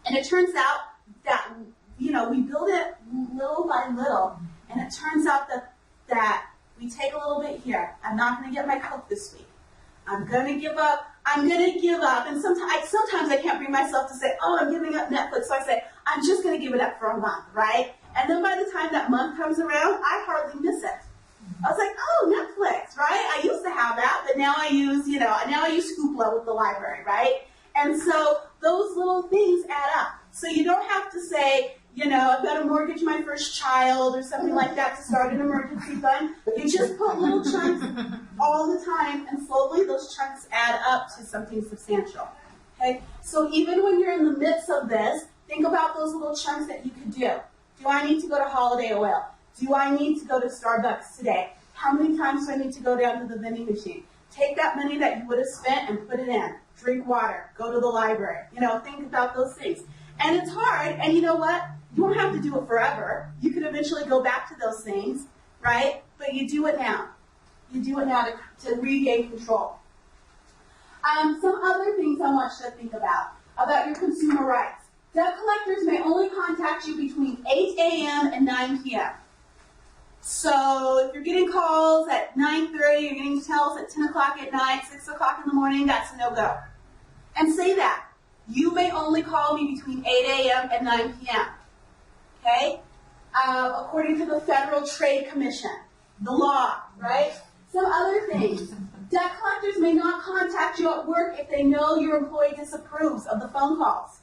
And it turns out that, you know, we build it little by little, and it turns out that we take a little bit here. I'm not going to get my Coke this week. I'm going to give up. And sometimes I can't bring myself to say, oh, I'm giving up Netflix. So I say, I'm just going to give it up for a month, right? And then by the time that month comes around, I hardly miss it. I was like, oh, Netflix, right? I used to have that, but now I use Scoopla with the library, right? And so those little things add up. So you don't have to say, you know, I've got to mortgage my first child or something like that to start an emergency fund. You just put little chunks all the time, and slowly those chunks add up to something substantial. Okay? So even when you're in the midst of this, think about those little chunks that you could do. Do I need to go to Holiday Oil? Do I need to go to Starbucks today? How many times do I need to go down to the vending machine? Take that money that you would have spent and put it in. Drink water. Go to the library. You know, think about those things. And it's hard, and you know what? You don't have to do it forever. You could eventually go back to those things, right? But you do it now. You do it now to regain control. Some other things I want you to think about your consumer rights. Debt collectors may only contact you between 8 a.m. and 9 p.m. So if you're getting calls at 9:30, you're getting tells at 10 o'clock at night, 6 o'clock in the morning, that's a no-go. And say that. You may only call me between 8 a.m. and 9 p.m. Okay? According to the Federal Trade Commission, the law, right? Some other things. Debt collectors may not contact you at work if they know your employee disapproves of the phone calls.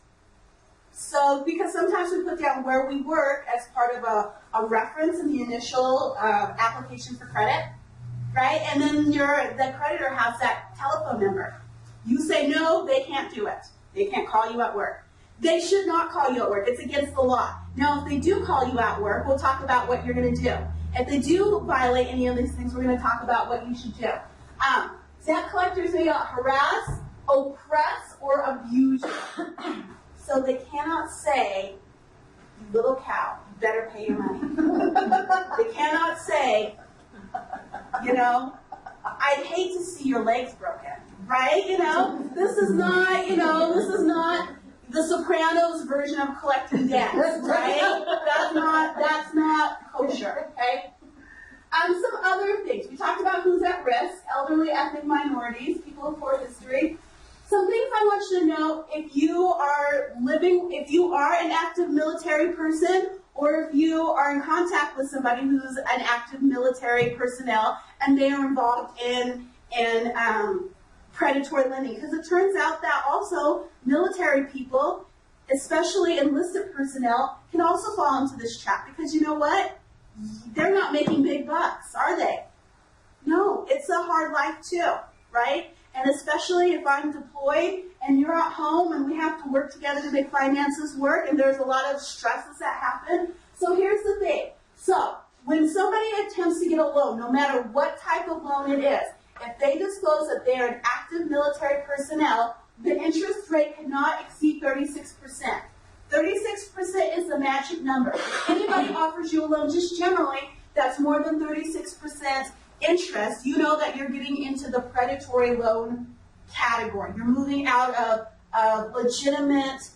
So, because sometimes we put down where we work as part of a reference in the initial application for credit, right? And then the creditor has that telephone number. You say no, they can't do it. They can't call you at work. They should not call you at work. It's against the law. Now, if they do call you at work, we'll talk about what you're going to do. If they do violate any of these things, we're going to talk about what you should do. Debt collectors may not harass, oppress, or abuse you. So they cannot say, you little cow, you better pay your money. They cannot say, you know, I'd hate to see your legs broken, right? You know, this is not the Sopranos version of collecting debt, right? That's not kosher, okay? Some other things. We talked about who's at risk, elderly, ethnic minorities, people of poor history. Some things I want you to know, if you are an active military person, or if you are in contact with somebody who's an active military personnel and they are involved in predatory lending. Because it turns out that also military people, especially enlisted personnel, can also fall into this trap. Because you know what? They're not making big bucks, are they? No, it's a hard life too, right? And especially if I'm deployed and you're at home and we have to work together to make finances work, and there's a lot of stresses that happen. So here's the thing. So when somebody attempts to get a loan, no matter what type of loan it is, if they disclose that they are an active military personnel, the interest rate cannot exceed 36%. 36% is the magic number. If anybody offers you a loan, just generally, that's more than 36% interest, you know that you're getting into the predatory loan category. You're moving out of legitimate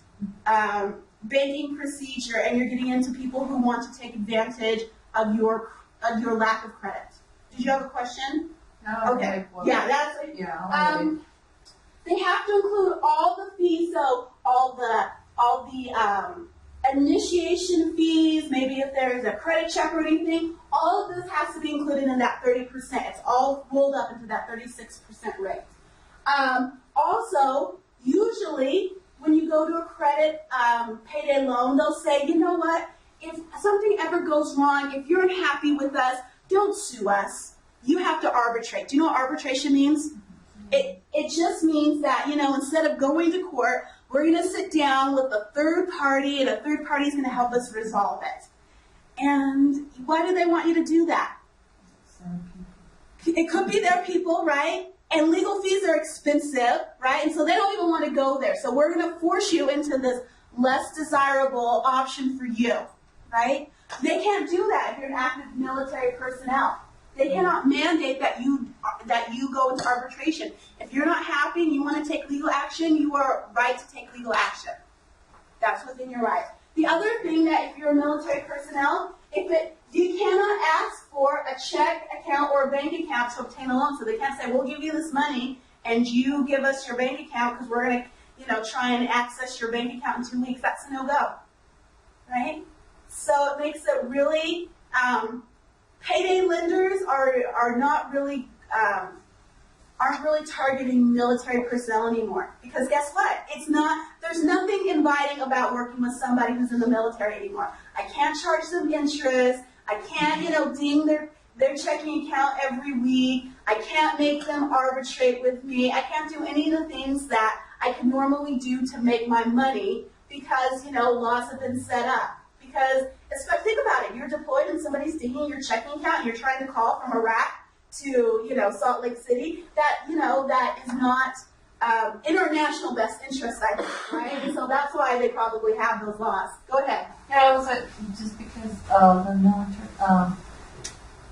banking procedure, and you're getting into people who want to take advantage of your lack of credit. Did you have a question? No. Okay. Well, Yeah, that's it. Yeah. They have to include all the fees, so all the initiation fees, maybe if there's a credit check or anything, all of this has to be included in that 30%. It's all rolled up into that 36% rate. Also, usually when you go to a credit payday loan, they'll say, you know what, if something ever goes wrong, if you're unhappy with us, don't sue us. You have to arbitrate. Do you know what arbitration means? It just means that, instead of going to court, we're going to sit down with a third party, and a third party is going to help us resolve it. And why do they want you to do that? It could be their people, right? And legal fees are expensive, right? And so they don't even want to go there. So we're going to force you into this less desirable option for you, right? They can't do that if you're an active military personnel. They cannot mandate that you go into arbitration. If you're not happy and you want to take legal action, you are right to take legal action. That's within your right. The other thing that if you're a military personnel, you cannot ask for a check account or a bank account to obtain a loan. So they can't say, we'll give you this money and you give us your bank account because we're going to try and access your bank account in 2 weeks. That's a no-go, right? So it makes it really, payday lenders are not really, aren't really targeting military personnel anymore. Because guess what? There's nothing inviting about working with somebody who's in the military anymore. I can't charge them interest. I can't, ding their checking account every week. I can't make them arbitrate with me. I can't do any of the things that I can normally do to make my money because, laws have been set up. Because, think about it, you're deployed and somebody's digging your checking account and you're trying to call from Iraq to, Salt Lake City. That is not in our national best interest, I think, right? And so that's why they probably have those laws. Go ahead. Yeah, it was just because of the military,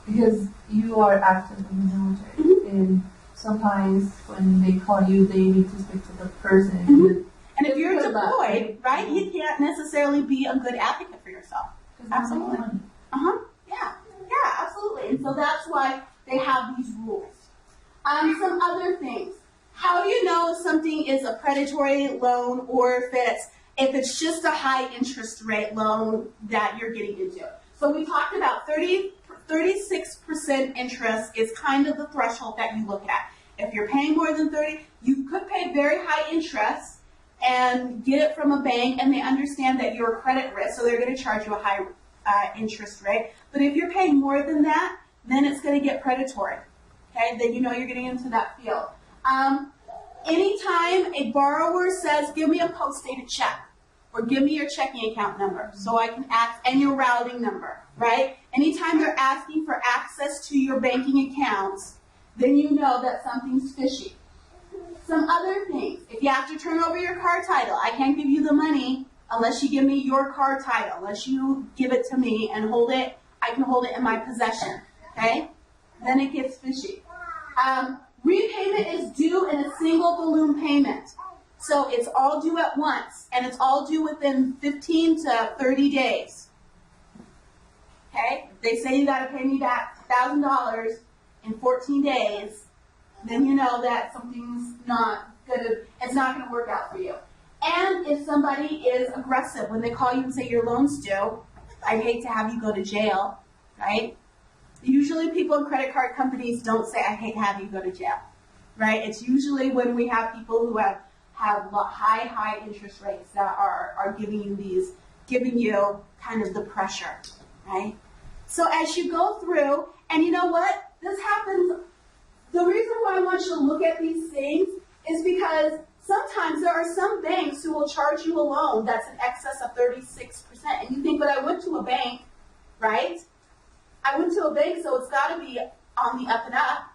because you are active in the military, and sometimes when they call you, they need to speak to the person. Mm-hmm. And if you're deployed, right, you can't necessarily be a good advocate for yourself. Absolutely. Yeah, absolutely. And so that's why they have these rules. Some other things. How do you know if something is a predatory loan or if it's just a high interest rate loan that you're getting into? So we talked about 36% interest is kind of the threshold that you look at. If you're paying more than 30, you could pay very high interest and get it from a bank, and they understand that you're a credit risk, so they're going to charge you a high interest rate. But if you're paying more than that, then it's going to get predatory. Okay, then you're getting into that field. Anytime a borrower says, give me a post-dated check, or give me your checking account number so I can and your routing number, right? Anytime they're asking for access to your banking accounts, then you know that something's fishy. Some other things, if you have to turn over your car title, I can't give you the money unless you give me your car title, unless you give it to me and hold it, I can hold it in my possession, okay? Then it gets fishy. Repayment is due in a single balloon payment. So it's all due at once, and it's all due within 15 to 30 days. Okay? If they say you got to pay me back $1,000 in 14 days, then you know that something's it's not going to work out for you. And if somebody is aggressive, when they call you and say your loan's due, I'd hate to have you go to jail, right? Usually people in credit card companies don't say, I hate having you go to jail, right? It's usually when we have people who have high interest rates that are giving you kind of the pressure, right? So as you go through, and you know what? This happens. The reason why I want you to look at these things is because sometimes there are some banks who will charge you a loan that's in excess of 36%. And you think, but I went to a bank, right? I went to a bank, so it's got to be on the up and up.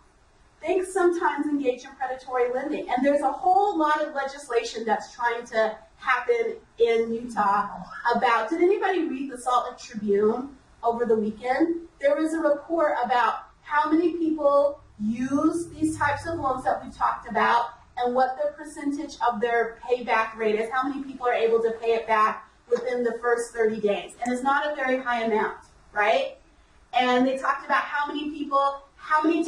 Banks sometimes engage in predatory lending. And there's a whole lot of legislation that's trying to happen in Utah about, did anybody read the Salt Lake Tribune over the weekend? There was a report about how many people use these types of loans that we talked about and what the percentage of their payback rate is, how many people are able to pay it back within the first 30 days. And it's not a very high amount, right? And they talked about how many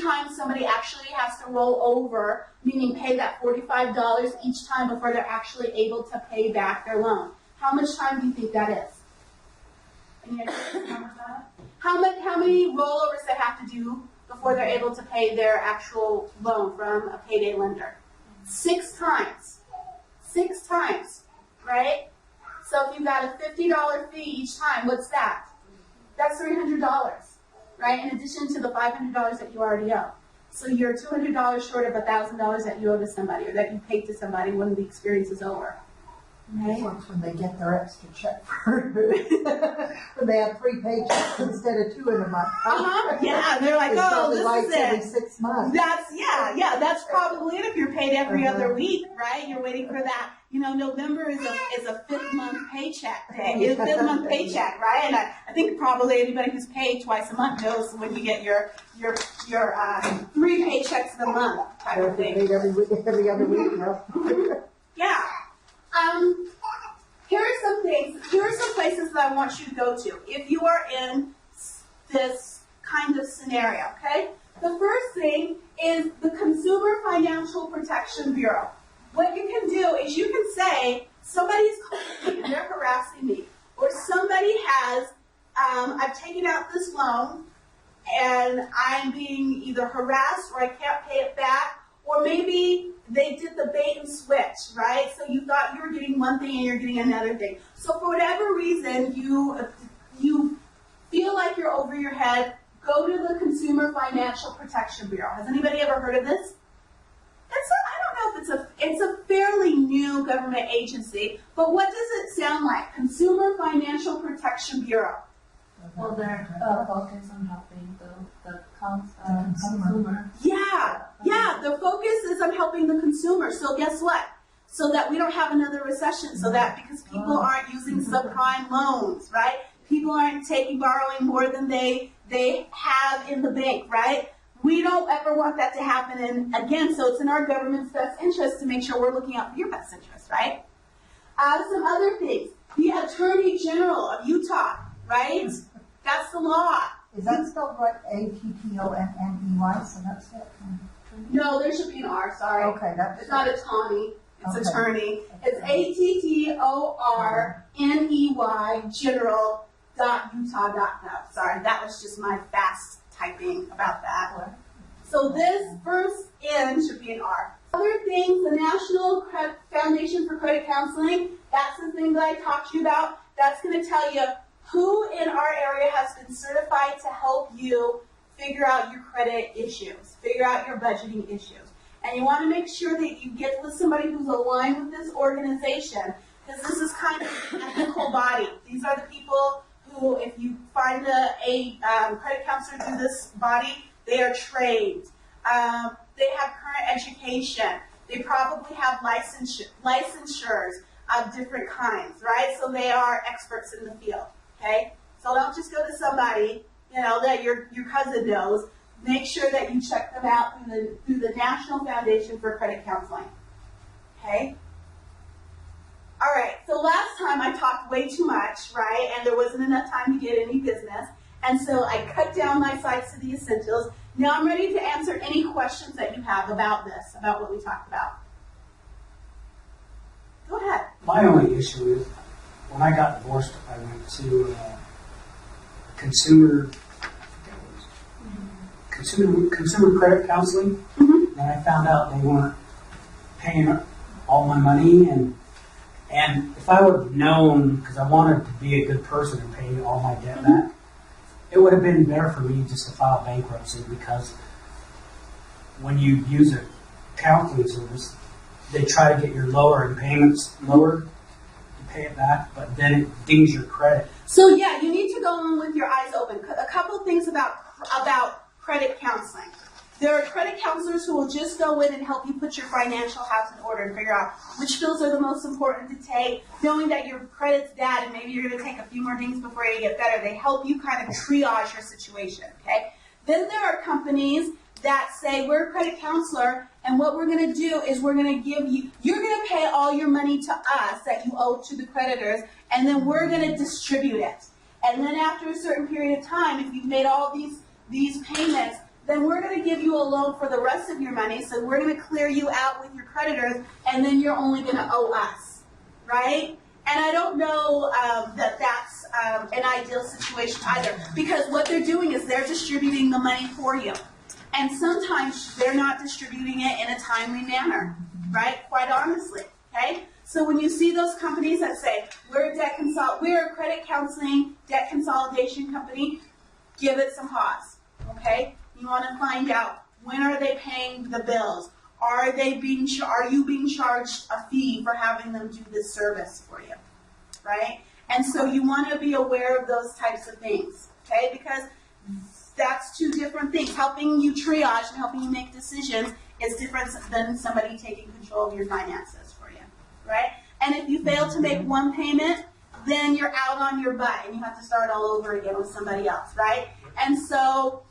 times somebody actually has to roll over, meaning pay that $45 each time before they're actually able to pay back their loan. How much time do you think that is? Any ideas how much that? How many rollovers they have to do before they're able to pay their actual loan from a payday lender? 6 times. 6 times, right? So if you've got a $50 fee each time, what's that? That's $300, right? In addition to the $500 that you already owe. So you're $200 short of $1,000 that you owe to somebody or that you paid to somebody when the experience is over. Right. Works when they get their extra check for when they have 3 paychecks instead of 2 in a month. Yeah, they're like, It's oh, probably this like is every it. 6 months. That's probably it if you're paid every other week, right? You're waiting for that. You know, November is a 5th month paycheck day. It's 5th month paycheck, right? And I think probably anybody who's paid twice a month knows when you get your 3 paychecks in a month type of thing. Paid every other week, you know? Yeah. Here are some things. Here are some places that I want you to go to if you are in this kind of scenario. Okay. The first thing is the Consumer Financial Protection Bureau. What you can do is you can say somebody's calling me and they're harassing me, or somebody has I've taken out this loan and I'm being either harassed or I can't pay it back. Or maybe they did the bait and switch, right? So you thought you were getting one thing and you're getting another thing. So for whatever reason, you feel like you're over your head, go to the Consumer Financial Protection Bureau. Has anybody ever heard of this? I don't know if it's a fairly new government agency, but what does it sound like? Consumer Financial Protection Bureau. Well, they're focused on helping the consumer. Yeah, the focus is on helping the consumer. So guess what? So that we don't have another recession, so that because people aren't using subprime loans, right? People aren't borrowing more than they have in the bank, right? We don't ever want that to happen, and again, so it's in our government's best interest to make sure we're looking out for your best interest, right? Some other things. The Attorney General of Utah, right? That's the law. Is that spelled right? A-T-T-O-N-N-E-Y, so that's it? No, there should be an R, sorry. Okay, it's not a Tommy, it's okay. attorney. It's A-T-T-O-R-N-E-Y general.utah.gov. Sorry, that was just my fast typing about that. So this first N should be an R. Other things, the National Foundation for Credit Counseling, that's the thing that I talked to you about. That's going to tell you who in our area has been certified to help you figure out your credit issues, figure out your budgeting issues. And you want to make sure that you get with somebody who's aligned with this organization, because this is kind of an ethical body. These are the people who, if you find a credit counselor through this body, they are trained. They have current education. They probably have licensures of different kinds, right? So they are experts in the field, okay? So don't just go to somebody, that your cousin knows. Make sure that you check them out through the National Foundation for Credit Counseling, okay? All right, so last time I talked way too much, right? And there wasn't enough time to get any business. And so I cut down my slides to the essentials. Now I'm ready to answer any questions that you have about this, about what we talked about. Go ahead. My only issue is when I got divorced, I went to consumer credit counseling, and I found out they weren't paying all my money, and if I would have known, because I wanted to be a good person and pay all my debt back, it would have been better for me just to file bankruptcy, because when you use a counseling service, they try to get your payments lower to pay it back, but then it dings your credit. So yeah, you need to go in with your eyes open. A couple things about credit counseling. There are credit counselors who will just go in and help you put your financial house in order and figure out which fields are the most important to take, knowing that your credit's bad and maybe you're going to take a few more things before you get better. They help you kind of triage your situation, okay? Then there are companies that say, we're a credit counselor, and what we're going to do is we're going to give you, you're going to pay all your money to us that you owe to the creditors, and then we're going to distribute it. And then after a certain period of time, if you've made all these payments, then we're going to give you a loan for the rest of your money. So we're going to clear you out with your creditors, and then you're only going to owe us, right? And I don't know that that's an ideal situation either, because what they're doing is they're distributing the money for you. And sometimes they're not distributing it in a timely manner, right? Quite honestly, okay? So when you see those companies that say, we're a credit counseling, debt consolidation company, give it some pause, okay? You want to find out, when are they paying the bills? Are you being charged a fee for having them do this service for you, right? And so you want to be aware of those types of things, okay? Because that's two different things. Helping you triage and helping you make decisions is different than somebody taking control of your finances for you, right? And if you fail to make one payment, then you're out on your butt and you have to start all over again with somebody else, right? And so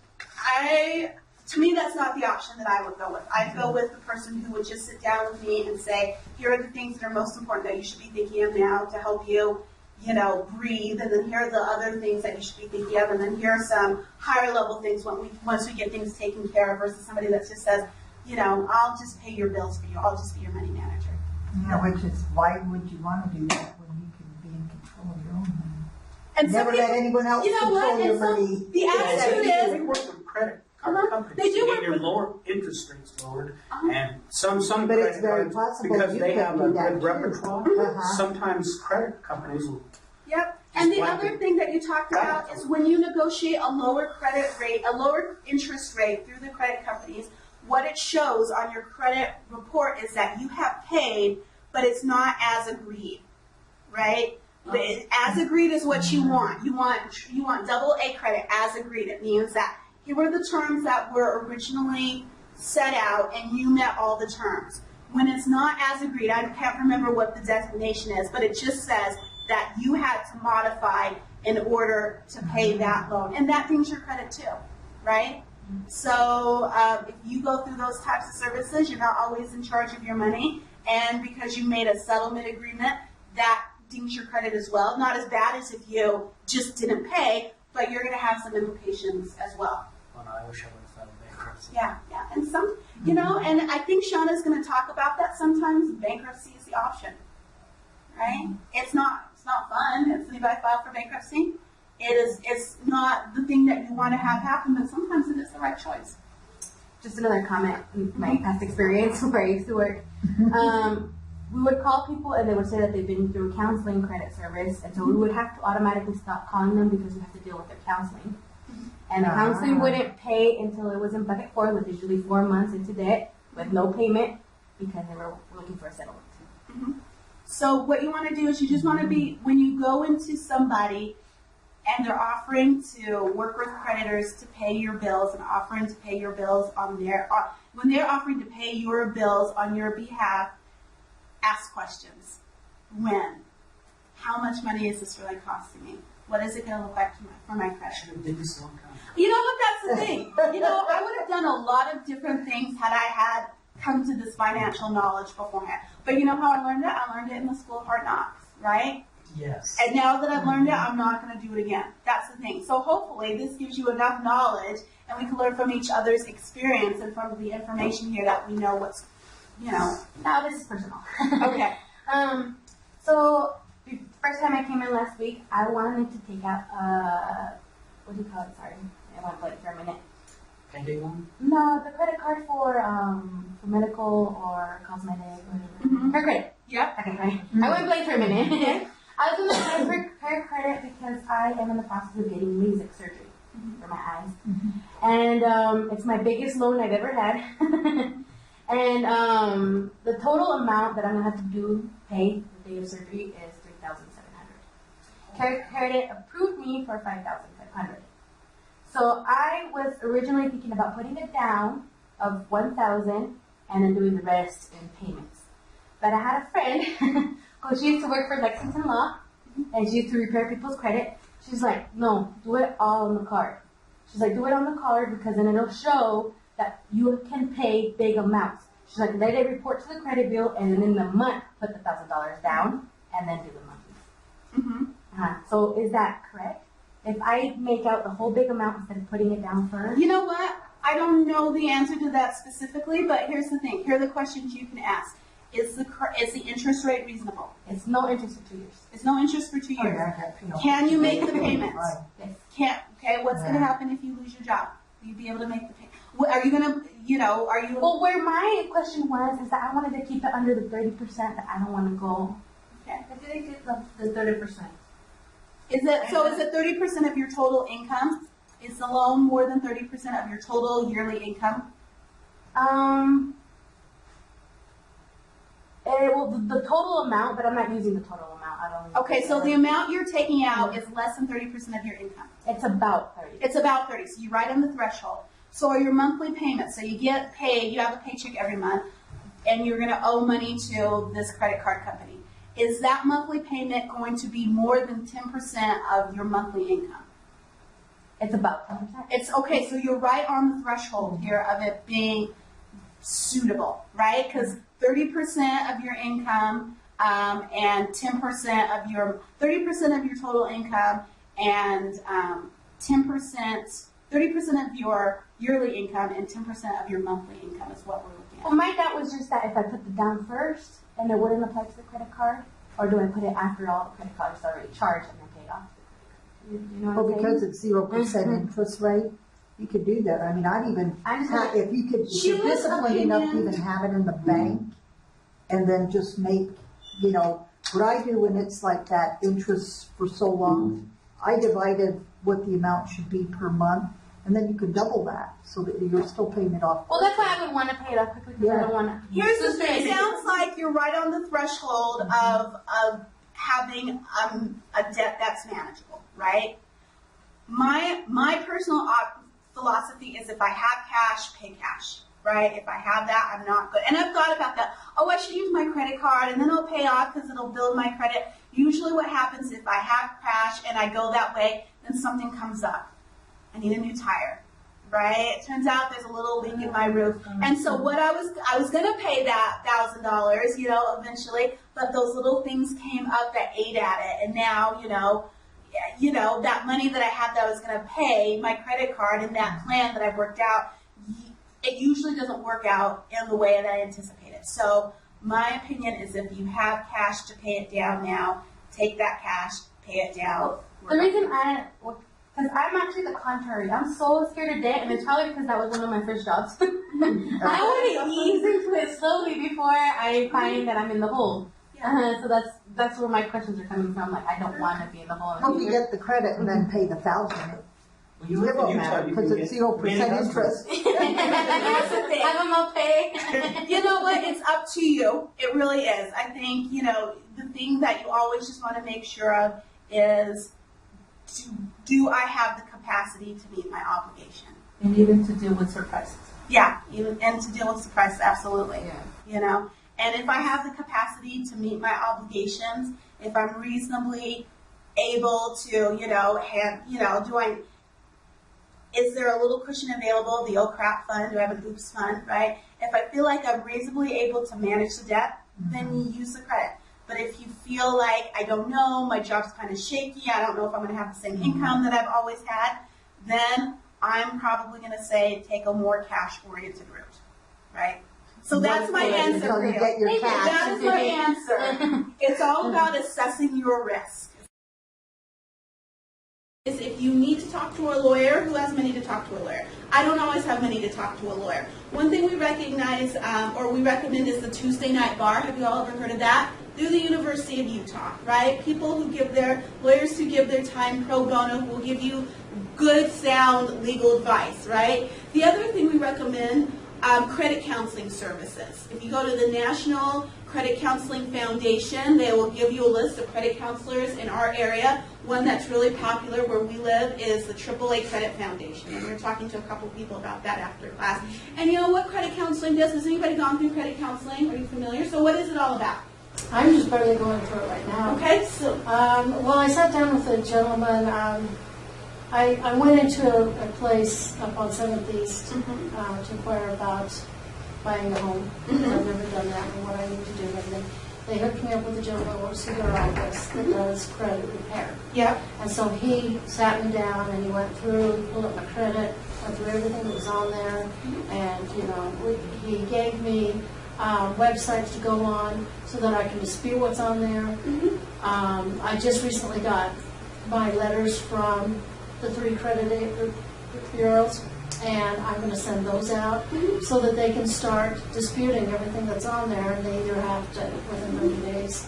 to me, that's not the option that I would go with. I'd go with the person who would just sit down with me and say, here are the things that are most important that you should be thinking of now to help you, breathe, and then here are the other things that you should be thinking of, and then here are some higher level things once we get things taken care of, versus somebody that just says, I'll just pay your bills for you. I'll just be your money manager. Yeah, which is, why would you want to do that when you can be in control of your own money? And never let anyone else control your money. The attitude is, we work with credit card companies. They do to work get your with- lower interest rates lowered, and some But it's credit very cards, possible because you they could have do a that good too. repertoire. Sometimes credit companies will. Yep. And the Just other like thing that you talked about is when you negotiate a lower credit rate, a lower interest rate through the credit companies, what it shows on your credit report is that you have paid, but it's not as agreed, right? As agreed is what you want. You want double A credit as agreed. It means that here were the terms that were originally set out and you met all the terms. When it's not as agreed, I can't remember what the designation is, but it just says that you had to modify in order to pay that loan. And that dings your credit too, right? So if you go through those types of services, you're not always in charge of your money. And because you made a settlement agreement, that dings your credit as well. Not as bad as if you just didn't pay, but you're going to have some implications as well. Well, no, I wish I would have filed bankruptcy. Yeah. And some, and I think Shauna's going to talk about that. Sometimes bankruptcy is the option, right? It's not fun. If anybody filed for bankruptcy, it's not the thing that you want to have happen, but sometimes it is the right choice. Just another comment in my past experience where I used to work. We would call people and they would say that they've been through counseling credit service, and so we would have to automatically stop calling them because we have to deal with their counseling. And the counseling wouldn't pay until it was in bucket 4, with usually 4 months into debt with no payment because they were looking for a settlement. Mm-hmm. So what you want to do is you just want to be, when you go into somebody and they're offering to work with creditors to pay your bills and offering to pay your bills on when they're offering to pay your bills on your behalf, ask questions. When? How much money is this really costing me? What is it going to look like for my credit? Should have did this a long time. You know what? That's the thing. I would have done a lot of different things had I had come to this financial knowledge beforehand. But you know how I learned it? I learned it in the School of Hard Knocks, right? Yes. And now that I've learned it, I'm not going to do it again. That's the thing. So hopefully this gives you enough knowledge and we can learn from each other's experience and from the information here that we know what's, Now this is personal. Okay. So the first time I came in last week, I wanted to take out what do you call it? Sorry, I went blank for a minute. Payday loan? No, the credit card for medical or cosmetic or whatever. Hair credit. Yep. Okay, right. I went blank for a minute. I was going to apply for hair credit because I am in the process of getting LASIK surgery for my eyes. And it's my biggest loan I've ever had. And the total amount that I'm going to have to pay the day of surgery is $3,700. Credit approved me for $5,500. So I was originally thinking about putting it down of $1,000 and then doing the rest in payments. But I had a friend who she used to work for Lexington Law, and she used to repair people's credit. She's like, no, do it all on the card. She's like, do it on the card because then it'll show that you can pay big amounts. She's like, let it report to the credit bill, and then in the month, put the $1,000 down, and then do the monthly. So is that correct? If I make out the whole big amount instead of putting it down first? You know what? I don't know the answer to that specifically, but here's the thing. Here are the questions you can ask. is the interest rate reasonable? It's no interest for 2 years. It's no interest for 2 Oh, years. yeah, you know. Can you make the payments? Right. Yes. Okay, what's going to happen if you lose your job? Will you be able to make the payment? Are you going to, are you? Well, where my question was is that I wanted to keep it under the 30%. That I don't want to go. Okay. I didn't get the 30%. Is it 30% of your total income? Is the loan more than 30% of your total yearly income? Well, the total amount, but I'm not using the total amount. I don't. Okay, so the amount you're taking out is less than 30% of your income. It's about 30. It's about 30, so you're right on the threshold. So are your monthly payments, so you get paid, you have a paycheck every month, and you're gonna owe money to this credit card company. Is that monthly payment going to be more than 10% of your monthly income? It's about 10%. It's okay, so you're right on the threshold here of it being suitable, right? Because 30% of your income and 10% of your 30% of your total income and 30% of your yearly income and 10% of your monthly income is what we're looking at. Well, my doubt was just that if I put the down first and it wouldn't apply to the credit card, or do I put it after all the credit cards are already charged and then paid off? You know what Well, I'm because saying? it's 0% interest rate, you could do that. I mean, I'd even, I just have- if you could, if She you're was disciplined enough to opinion- even have it in the bank, and then just make, what I do when it's like that interest for so long, I divided what the amount should be per month, and then you could double that, so that you're still paying it off. Well, that's why I would want to pay it off quickly because I don't want to. Here's the thing. It sounds like you're right on the threshold of having a debt that's manageable, right? My personal philosophy is if I have cash, pay cash, right? If I have that, I'm not good. And I've thought about that. Oh, I should use my credit card and then it'll pay off because it'll build my credit. Usually what happens if I have cash and I go that way, then something comes up. I need a new tire, right? It turns out there's a little leak in my roof. And so what I was going to pay that $1,000, eventually, but those little things came up that ate at it. And now, that money that I had that I was going to pay, my credit card and that plan that I've worked out, it usually doesn't work out in the way that I anticipated. So my opinion is if you have cash to pay it down now, take that cash, pay it down. The reason because I'm actually the contrary. I'm so scared of debt, and it's probably because that was one of my first jobs. I want to ease into it slowly before I find that I'm in the hole. So that's where my questions are coming from. Like, I don't want to be in the hole. Hope you get the credit and then pay the $1,000. Well, you live It won't in Utah, matter, you because can it's get 0% many customers. interest. That's the thing. Have them all pay. You know what? It's up to you. It really is. I think, the thing that you always just want to make sure of is, do I have the capacity to meet my obligation? And even to deal with surprises. Yeah, and to deal with surprises, absolutely. Yeah. And if I have the capacity to meet my obligations, if I'm reasonably able to, is there a little cushion available, the oh crap fund, do I have an oops fund, right? If I feel like I'm reasonably able to manage the debt, then you use the credit. But if you feel like, I don't know, my job's kind of shaky, I don't know if I'm going to have the same income that I've always had, then I'm probably going to say take a more cash-oriented route, right? So that's my answer Until for you you. get your cash. That is my answer. It's all about assessing your risk. If you need to talk to a lawyer, who has money to talk to a lawyer? I don't always have money to talk to a lawyer. One thing we recognize, or we recommend, is the Tuesday night bar. Have you all ever heard of that? Through the University of Utah, right? People who give lawyers who give their time pro bono will give you good, sound legal advice, right? The other thing we recommend, credit counseling services. If you go to the National Credit Counseling Foundation, they will give you a list of credit counselors in our area. One that's really popular where we live is the AAA Credit Foundation. And we were talking to a couple people about that after class. And you know what credit counseling does? Has anybody gone through credit counseling? Are you familiar? So what is it all about? I'm just barely going through it right now. Okay, so Well, I sat down with a gentleman. I went into a place up on 7th East to inquire about buying a home. I've never done that and what I need to do. And they hooked me up with a gentleman who works through their office that does credit repair. yeah. And so he sat me down and he went through, pulled up my credit, went through everything that was on there, and he gave me websites to go on so that I can dispute what's on there. I just recently got my letters from the 3 credit bureaus, and I'm going to send those out so that they can start disputing everything that's on there, and they either have to within 30 days.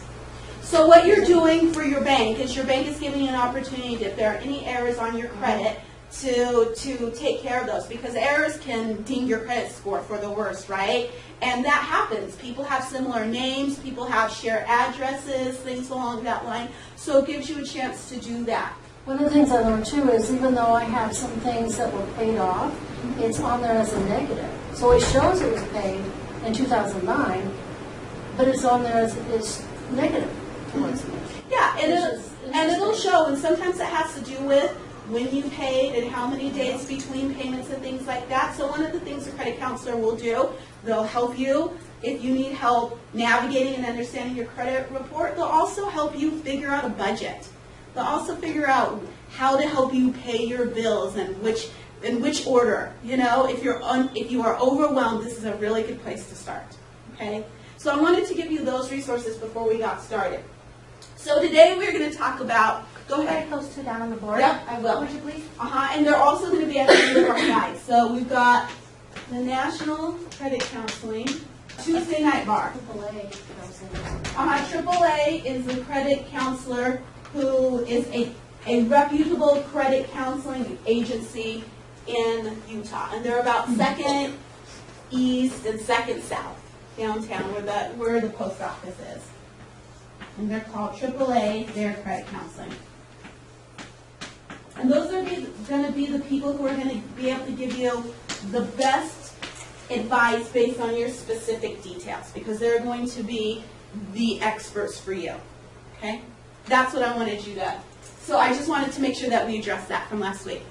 So what you're doing for your bank is giving you an opportunity, if there are any errors on your credit, to take care of those, because errors can ding your credit score for the worst, right? And that happens. People have similar names, people have shared addresses, things along that line. So it gives you a chance to do that. One of the things I learned too is even though I have some things that were paid off, it's on there as a negative. So it shows it was paid in 2009, but it's on there as it's negative towards me. Yeah, and it'll show, and sometimes it has to do with when you paid and how many days between payments and things like that. So one of the things a credit counselor will do, they'll help you if you need help navigating and understanding your credit report. They'll also help you figure out a budget. They'll also figure out how to help you pay your bills and in which order. You know, if you are overwhelmed, this is a really good place to start. Okay? So I wanted to give you those resources before we got started. So today we're going to talk about, go ahead. Write those 2 down on the board. Yep, I will. Would you please? And they're also going to be at the end of our guide. So we've got the National Credit Counseling Tuesday Night Bar. AAA. AAA is a credit counselor who is a reputable credit counseling agency in Utah. And they're about 2nd East and 2nd South downtown where the post office is. And they're called AAA, they're credit counseling. And those are going to be the people who are going to be able to give you the best advice based on your specific details, because they're going to be the experts for you. Okay? That's what I wanted you to. So I just wanted to make sure that we addressed that from last week.